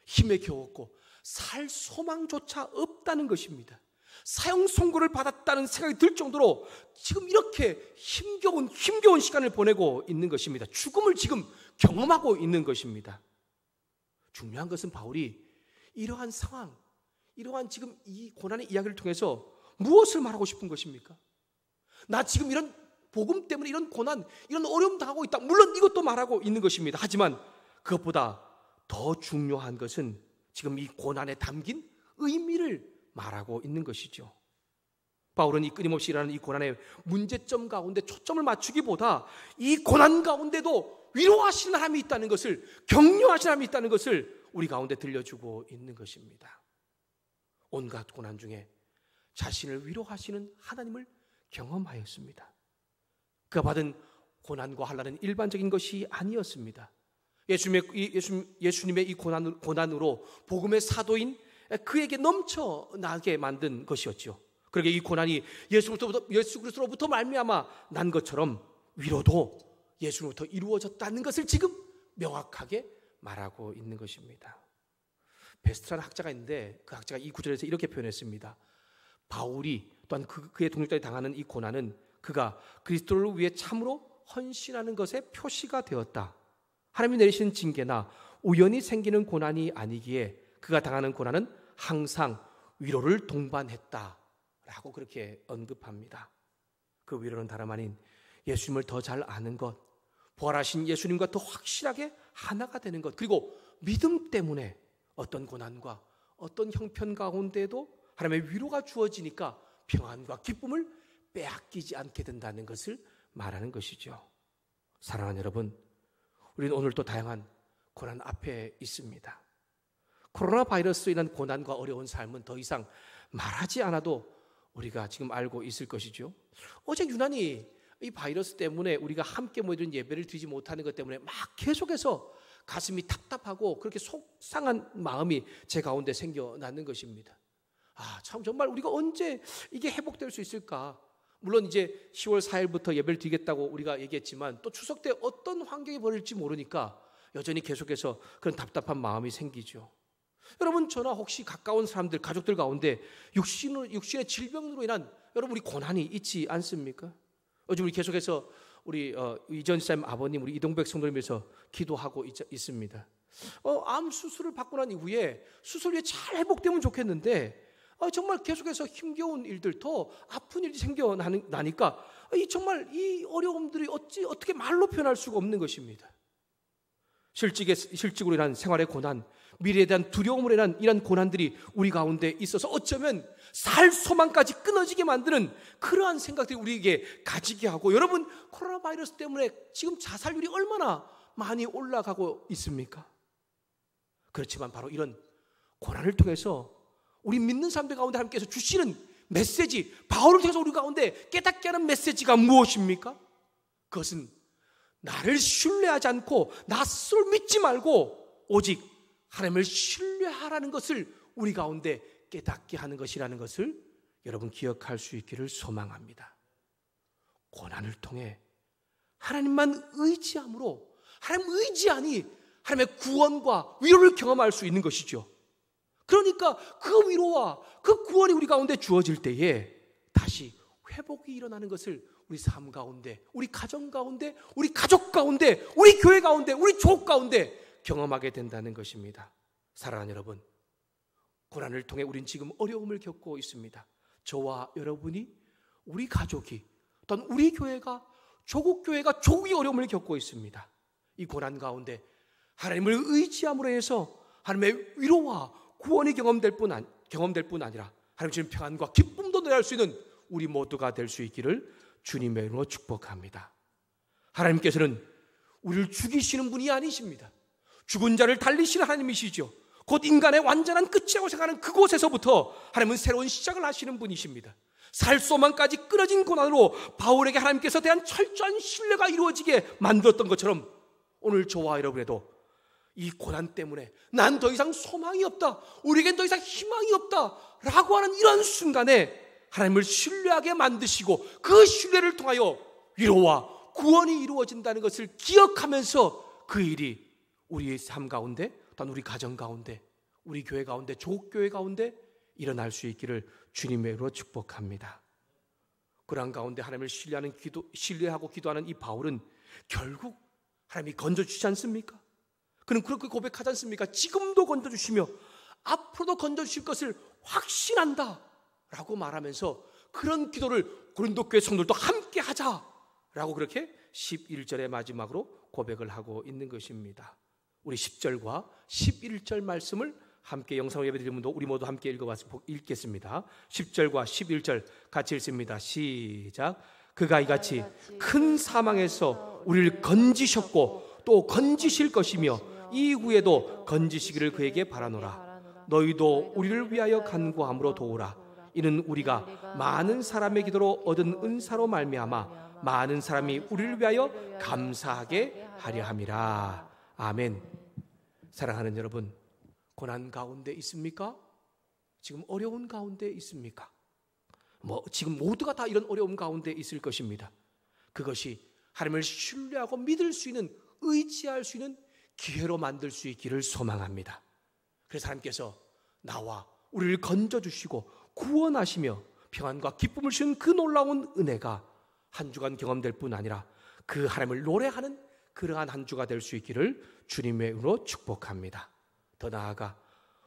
힘에 겨웠고 살 소망조차 없다는 것입니다. 사형 선고를 받았다는 생각이 들 정도로 지금 이렇게 힘겨운 시간을 보내고 있는 것입니다. 죽음을 지금 경험하고 있는 것입니다. 중요한 것은 바울이 이러한 상황, 이러한 지금 이 고난의 이야기를 통해서 무엇을 말하고 싶은 것입니까? 나 지금 이런 복음 때문에 이런 고난, 이런 어려움 당하고 있다. 물론 이것도 말하고 있는 것입니다. 하지만 그것보다 더 중요한 것은 지금 이 고난에 담긴 의미를 말하고 있는 것이죠. 바울은 이 끊임없이 일어나는 이 고난의 문제점 가운데 초점을 맞추기보다 이 고난 가운데도 위로하시는 하나님이 있다는 것을, 격려하시는 하나님이 있다는 것을 우리 가운데 들려주고 있는 것입니다. 온갖 고난 중에 자신을 위로하시는 하나님을 경험하였습니다. 그가 받은 고난과 환난은 일반적인 것이 아니었습니다. 예수님의 이 고난으로 복음의 사도인 그에게 넘쳐나게 만든 것이었죠. 그러게 이 고난이 예수 그리스도로부터 말미암아 난 것처럼 위로도 예수로부터 이루어졌다는 것을 지금 명확하게 말하고 있는 것입니다. 베스트라는 학자가 있는데 그 학자가 이 구절에서 이렇게 표현했습니다. 바울이 또한 그의 동역자들이 당하는 이 고난은 그가 그리스도를 위해 참으로 헌신하는 것의 표시가 되었다. 하나님이 내리시는 징계나 우연히 생기는 고난이 아니기에 그가 당하는 고난은 항상 위로를 동반했다라고 그렇게 언급합니다. 그 위로는 다름 아닌 예수님을 더 잘 아는 것, 부활하신 예수님과 더 확실하게 하나가 되는 것, 그리고 믿음 때문에 어떤 고난과 어떤 형편 가운데도 하나님의 위로가 주어지니까 평안과 기쁨을 빼앗기지 않게 된다는 것을 말하는 것이죠. 사랑하는 여러분, 우리는 오늘 또 다양한 고난 앞에 있습니다. 코로나 바이러스로 인한 고난과 어려운 삶은 더 이상 말하지 않아도 우리가 지금 알고 있을 것이죠. 어제 유난히 이 바이러스 때문에 우리가 함께 모이는 예배를 드리지 못하는 것 때문에 막 계속해서 가슴이 답답하고 그렇게 속상한 마음이 제 가운데 생겨나는 것입니다. 참 정말 우리가 언제 이게 회복될 수 있을까? 물론 이제 10월 4일부터 예배를 드리겠다고 우리가 얘기했지만 또 추석 때 어떤 환경이 벌어질지 모르니까 여전히 계속해서 그런 답답한 마음이 생기죠. 여러분, 저나 혹시 가까운 사람들, 가족들 가운데 육신의 질병으로 인한 여러분 우리 고난이 있지 않습니까? 요즘 우리 계속해서 우리 이전 쌤 아버님, 우리 이동백 성도님 위해서 기도하고 있습니다. 암 수술을 받고 난 이후에 수술이 잘 회복되면 좋겠는데 정말 계속해서 힘겨운 일들, 더 아픈 일이 생겨나니까 정말 이 어려움들이 어떻게 말로 표현할 수가 없는 것입니다. 실직으로 인한 생활의 고난, 미래에 대한 두려움으로 인한 이런 고난들이 우리 가운데 있어서 어쩌면 살 소망까지 끊어지게 만드는 그러한 생각들이 우리에게 가지게 하고, 여러분, 코로나 바이러스 때문에 지금 자살률이 얼마나 많이 올라가고 있습니까? 그렇지만 바로 이런 고난을 통해서 우리 믿는 사람들 가운데 하나님께서 주시는 메시지, 바울을 통해서 우리 가운데 깨닫게 하는 메시지가 무엇입니까? 그것은 나를 신뢰하지 않고 나 스스로를 믿지 말고 오직 하나님을 신뢰하라는 것을 우리 가운데 깨닫게 하는 것이라는 것을 여러분 기억할 수 있기를 소망합니다. 고난을 통해 하나님만 의지함으로 하나님 의지하니 하나님의 구원과 위로를 경험할 수 있는 것이죠. 그러니까 그 위로와 그 구원이 우리 가운데 주어질 때에 다시 회복이 일어나는 것을 우리 삶 가운데, 우리 가정 가운데, 우리 가족 가운데, 우리 교회 가운데, 우리 족 가운데 경험하게 된다는 것입니다. 사랑하는 여러분, 고난을 통해 우린 지금 어려움을 겪고 있습니다. 저와 여러분이, 우리 가족이, 또는 우리 교회가, 조국 교회가 조국이 어려움을 겪고 있습니다. 이 고난 가운데 하나님을 의지함으로 해서 하나님의 위로와 구원이 경험될 뿐 아니라 하나님 주신 평안과 기쁨도 누릴 수 있는 우리 모두가 될 수 있기를 주님의 이름으로 축복합니다. 하나님께서는 우리를 죽이시는 분이 아니십니다. 죽은 자를 달리시는 하나님이시죠. 곧 인간의 완전한 끝이라고 생각하는 그곳에서부터 하나님은 새로운 시작을 하시는 분이십니다. 살 소망까지 끊어진 고난으로 바울에게 하나님께서 대한 철저한 신뢰가 이루어지게 만들었던 것처럼 오늘 저와 여러분에도 이 고난 때문에 난 더 이상 소망이 없다, 우리에겐 더 이상 희망이 없다 라고 하는 이런 순간에 하나님을 신뢰하게 만드시고 그 신뢰를 통하여 위로와 구원이 이루어진다는 것을 기억하면서 그 일이 우리의 삶 가운데, 또는 우리 가정 가운데, 우리 교회 가운데, 조국교회 가운데 일어날 수 있기를 주님의 이름으로 축복합니다. 그러한 가운데 하나님을 신뢰하고 기도하는 이 바울은 결국 하나님이 건져주시지 않습니까? 그는 그렇게 고백하지 않습니까? 지금도 건져주시며 앞으로도 건져주실 것을 확신한다 라고 말하면서 그런 기도를 고린도 교회 성도들도 함께 하자라고 그렇게 11절의 마지막으로 고백을 하고 있는 것입니다. 우리 10절과 11절 말씀을 함께 영상으로 예배드리는 분도 우리 모두 함께 읽겠습니다. 10절과 11절 같이 읽습니다. 시작. 그가 이같이 큰 사망에서 우리를 건지셨고 또 건지실 것이며 이후에도 건지시기를 그에게 바라노라. 너희도 우리를 위하여 간구함으로 도우라. 이는 우리가 많은 사람의 기도로 얻은 은사로 말미암아 많은 사람이 우리를 위하여 감사하게 하려 함이라. 아멘. 사랑하는 여러분, 고난 가운데 있습니까? 지금 어려운 가운데 있습니까? 지금 모두가 다 이런 어려움 가운데 있을 것입니다. 그것이 하나님을 신뢰하고 믿을 수 있는, 의지할 수 있는 기회로 만들 수 있기를 소망합니다. 그래서 하나님께서 나와 우리를 건져주시고 구원하시며 평안과 기쁨을 주신 그 놀라운 은혜가 한 주간 경험될 뿐 아니라 그 하나님을 노래하는 그러한 한 주가 될 수 있기를 주님의 이름으로 축복합니다. 더 나아가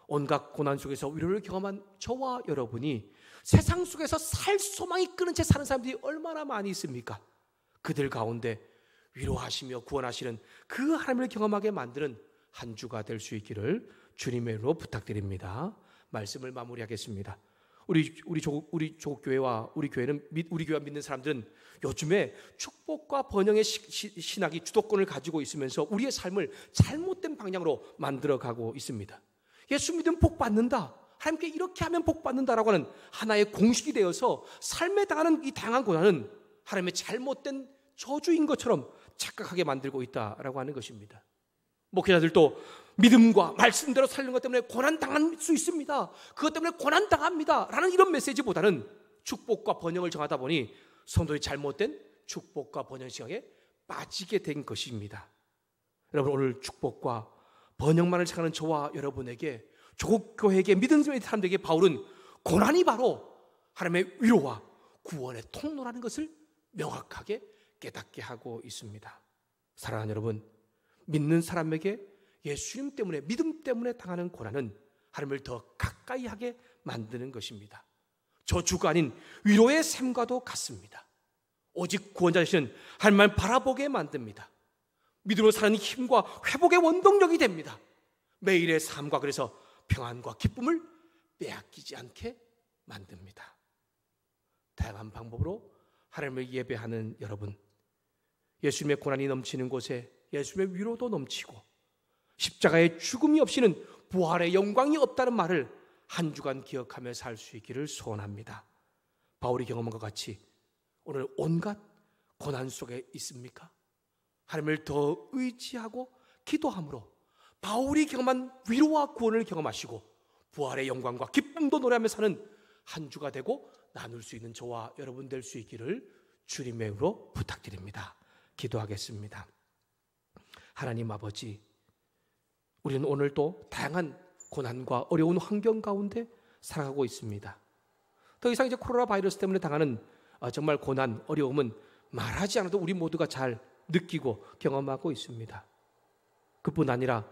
온갖 고난 속에서 위로를 경험한 저와 여러분이 세상 속에서 살 소망이 끊은 채 사는 사람들이 얼마나 많이 있습니까? 그들 가운데 위로하시며 구원하시는 그 하나님을 경험하게 만드는 한 주가 될 수 있기를 주님의 이름으로 부탁드립니다. 말씀을 마무리하겠습니다. 우리 조국교회와 우리 교회는 우리 교회가 믿는 사람들은 요즘에 축복과 번영의 신학이 주도권을 가지고 있으면서 우리의 삶을 잘못된 방향으로 만들어가고 있습니다. 예수 믿으면 복 받는다, 하나님께 이렇게 하면 복 받는다라고 하는 하나의 공식이 되어서 삶에 당하는 이 다양한 고난은 하나님의 잘못된 저주인 것처럼 착각하게 만들고 있다라고 하는 것입니다. 목회자들도 믿음과 말씀대로 살는 것 때문에 고난당할 수 있습니다. 그것 때문에 고난당합니다 라는 이런 메시지보다는 축복과 번영을 정하다 보니 성도의 잘못된 축복과 번영 시각에 빠지게 된 것입니다. 여러분, 오늘 축복과 번영만을 생각하는 저와 여러분에게, 조국 교회에게, 믿음의 사람들에게 바울은 고난이 바로 하나님의 위로와 구원의 통로라는 것을 명확하게 깨닫게 하고 있습니다. 사랑하는 여러분, 믿는 사람에게 예수님 때문에, 믿음 때문에 당하는 고난은 하나님을 더 가까이 하게 만드는 것입니다. 저주가 아닌 위로의 샘과도 같습니다. 오직 구원자 되시는 하나님만 바라보게 만듭니다. 믿음으로 사는 힘과 회복의 원동력이 됩니다. 매일의 삶과 그래서 평안과 기쁨을 빼앗기지 않게 만듭니다. 다양한 방법으로 하나님을 예배하는 여러분, 예수님의 고난이 넘치는 곳에 예수님의 위로도 넘치고 십자가의 죽음이 없이는 부활의 영광이 없다는 말을 한 주간 기억하며 살 수 있기를 소원합니다. 바울이 경험한 것 같이 오늘 온갖 고난 속에 있습니까? 하나님을 더 의지하고 기도함으로 바울이 경험한 위로와 구원을 경험하시고 부활의 영광과 기쁨도 노래하며 사는 한 주가 되고 나눌 수 있는 저와 여러분 될 수 있기를 주님의 이름으로 부탁드립니다. 기도하겠습니다. 하나님 아버지, 우리는 오늘도 다양한 고난과 어려운 환경 가운데 살아가고 있습니다. 더 이상 이제 코로나 바이러스 때문에 당하는 정말 고난, 어려움은 말하지 않아도 우리 모두가 잘 느끼고 경험하고 있습니다. 그뿐 아니라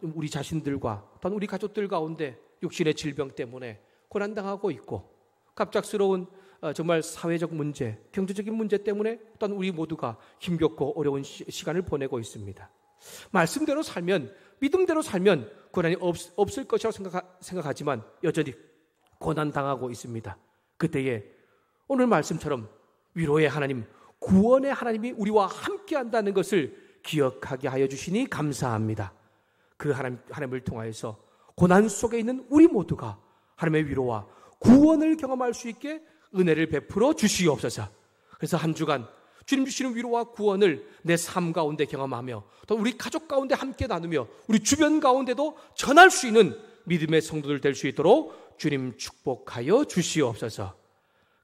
우리 자신들과 또한 우리 가족들 가운데 육신의 질병 때문에 고난당하고 있고, 갑작스러운 정말 사회적 문제, 경제적인 문제 때문에 또한 우리 모두가 힘겹고 어려운 시간을 보내고 있습니다. 말씀대로 살면, 믿음대로 살면 고난이 없을 것이라고 생각하지만 여전히 고난당하고 있습니다. 그때에 오늘 말씀처럼 위로의 하나님, 구원의 하나님이 우리와 함께한다는 것을 기억하게 하여 주시니 감사합니다. 그 하나님을 통하여서 고난 속에 있는 우리 모두가 하나님의 위로와 구원을 경험할 수 있게 은혜를 베풀어 주시옵소서. 그래서 한 주간 주님 주시는 위로와 구원을 내 삶 가운데 경험하며 또 우리 가족 가운데 함께 나누며 우리 주변 가운데도 전할 수 있는 믿음의 성도들 될 수 있도록 주님 축복하여 주시옵소서.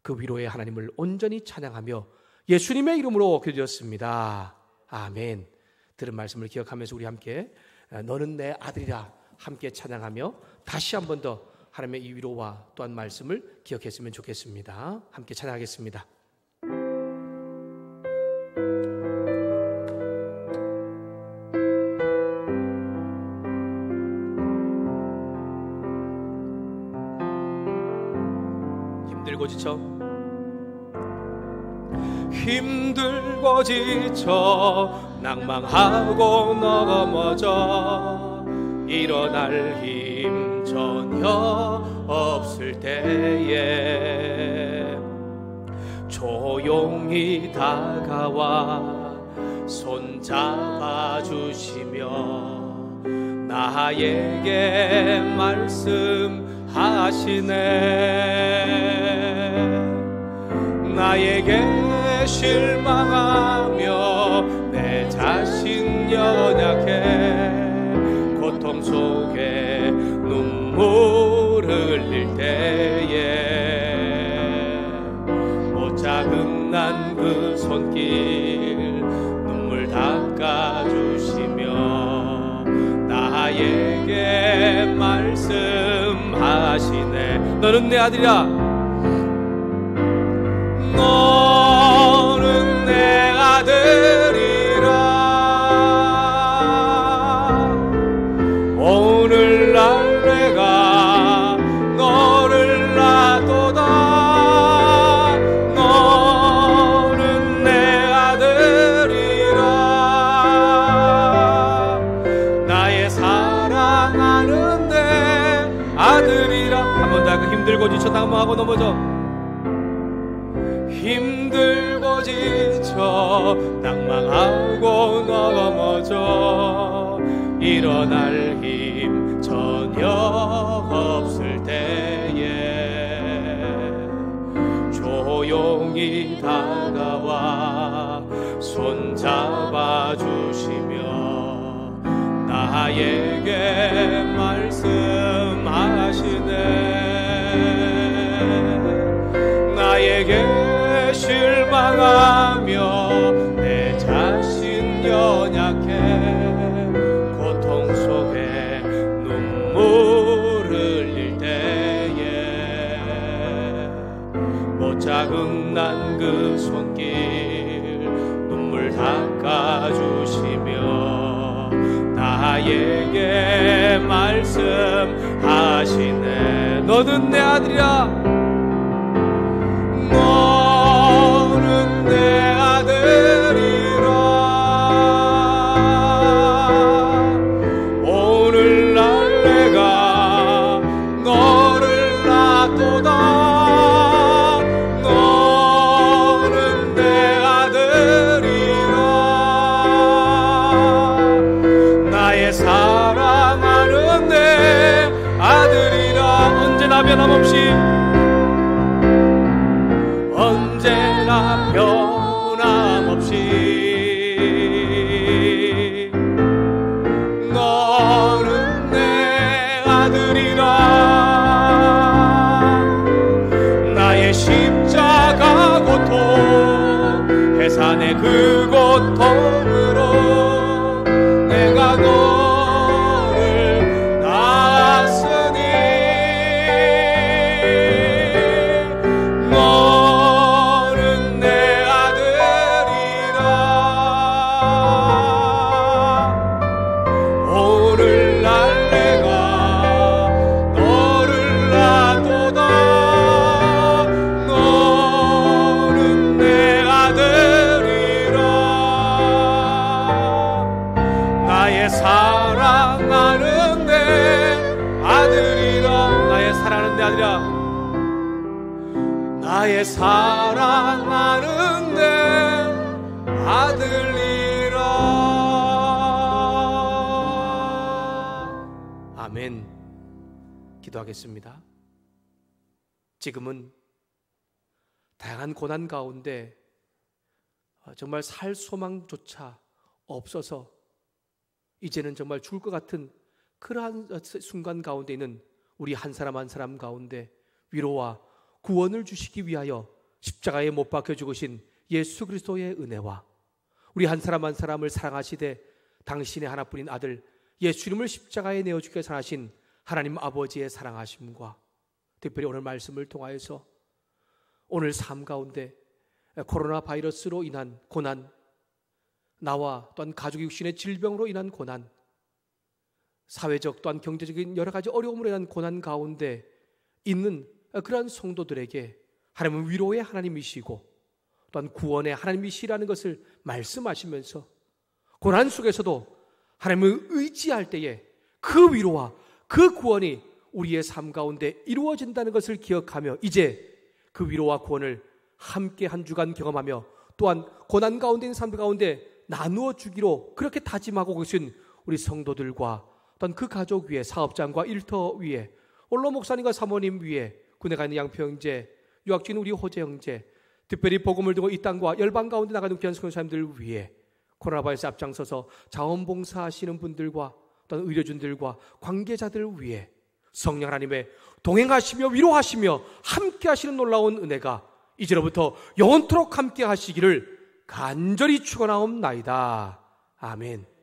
그 위로의 하나님을 온전히 찬양하며 예수님의 이름으로 기도드렸습니다. 아멘. 들은 말씀을 기억하면서 우리 함께 너는 내 아들이라 함께 찬양하며 다시 한 번 더 하나님의 이 위로와 또한 말씀을 기억했으면 좋겠습니다. 함께 찬양하겠습니다. 힘들고 지쳐 낭망하고 넘어져 일어날 힘 전혀 없을 때에 조용히 다가와 손잡아 주시며 나에게 말씀하시네. 나에게 실망하며 내 자신 연약해 고통 속에 눈물 흘릴 때에 못 자극난 그 손길 눈물 닦아주시며 나에게 말씀하시네. 너는 내 아들이라. 너는 내 아들이라. 오늘날 내가 너를 낳도다. 너는 내 아들이라. 나의 사랑하는 내 아들이라. 한 번 더 힘들고 지쳐 낭망하고 넘어져 힘들고 지쳐 낭망하고 넘어져 일어날 힘 전혀 없을 때에 조용히 다가와 손잡아 주시며 나에게 말씀하시네. 나에게 실망하며 내 자신 연약해 고통 속에 눈물을 흘릴 때에 못 자극난 그 손길 눈물 닦아주시며 나에게 말씀하시네. 너는 내 아들이라. 너는 내 아들이라. 오늘날 내가 너를 낳도다. 너는 내 아들이라. 나의 사랑하는 내 아들이라. 언제나 변함없이 언제나 변함없이 너는 내 아들이라. 나의 십자가 고통 해산의 그 고통으로 내가 너를 낳았으니 너는 내 아들이라. 오늘날 내가 너를 낳도다. 너는 내 아들이라. 나의 사랑하는 내 아들이라. 나의 사랑하는 내 아들이라. 나의 사랑하는 내 아들이라. 아멘. 기도하겠습니다. 지금은 다양한 고난 가운데 정말 살 소망조차 없어서 이제는 정말 죽을 것 같은 그러한 순간 가운데 있는 우리 한 사람 한 사람 가운데 위로와 구원을 주시기 위하여 십자가에 못 박혀 죽으신 예수 그리스도의 은혜와 우리 한 사람 한 사람을 사랑하시되 당신의 하나뿐인 아들 예수님을 십자가에 내어주기에 사랑하신 하나님 아버지의 사랑하심과 특별히 오늘 말씀을 통하여서 오늘 삶 가운데 코로나 바이러스로 인한 고난, 나와 또한 가족 육신의 질병으로 인한 고난, 사회적 또한 경제적인 여러 가지 어려움으로 인한 고난 가운데 있는 그러한 성도들에게 하나님은 위로의 하나님이시고 또한 구원의 하나님이시라는 것을 말씀하시면서 고난 속에서도 하나님을 의지할 때에 그 위로와 그 구원이 우리의 삶 가운데 이루어진다는 것을 기억하며 이제 그 위로와 구원을 함께 한 주간 경험하며 또한 고난 가운데 있는 삶들 가운데 나누어 주기로 그렇게 다짐하고 계신 우리 성도들과 또한 그 가족 위에, 사업장과 일터 위에, 원로 목사님과 사모님 위에, 군에 가 있는 양표 형제, 유학 중인 우리 호재 형제, 특별히 복음을 두고 이 땅과 열방 가운데 나가는 귀한 선교사님들 위에 코로나 바이러스 앞장서서 자원봉사하시는 분들과 또한 의료진들과 관계자들 위에 성령 하나님의 동행하시며 위로하시며 함께 하시는 놀라운 은혜가 이제로부터 영원토록 함께 하시기를 간절히 축원하옵나이다. 아멘.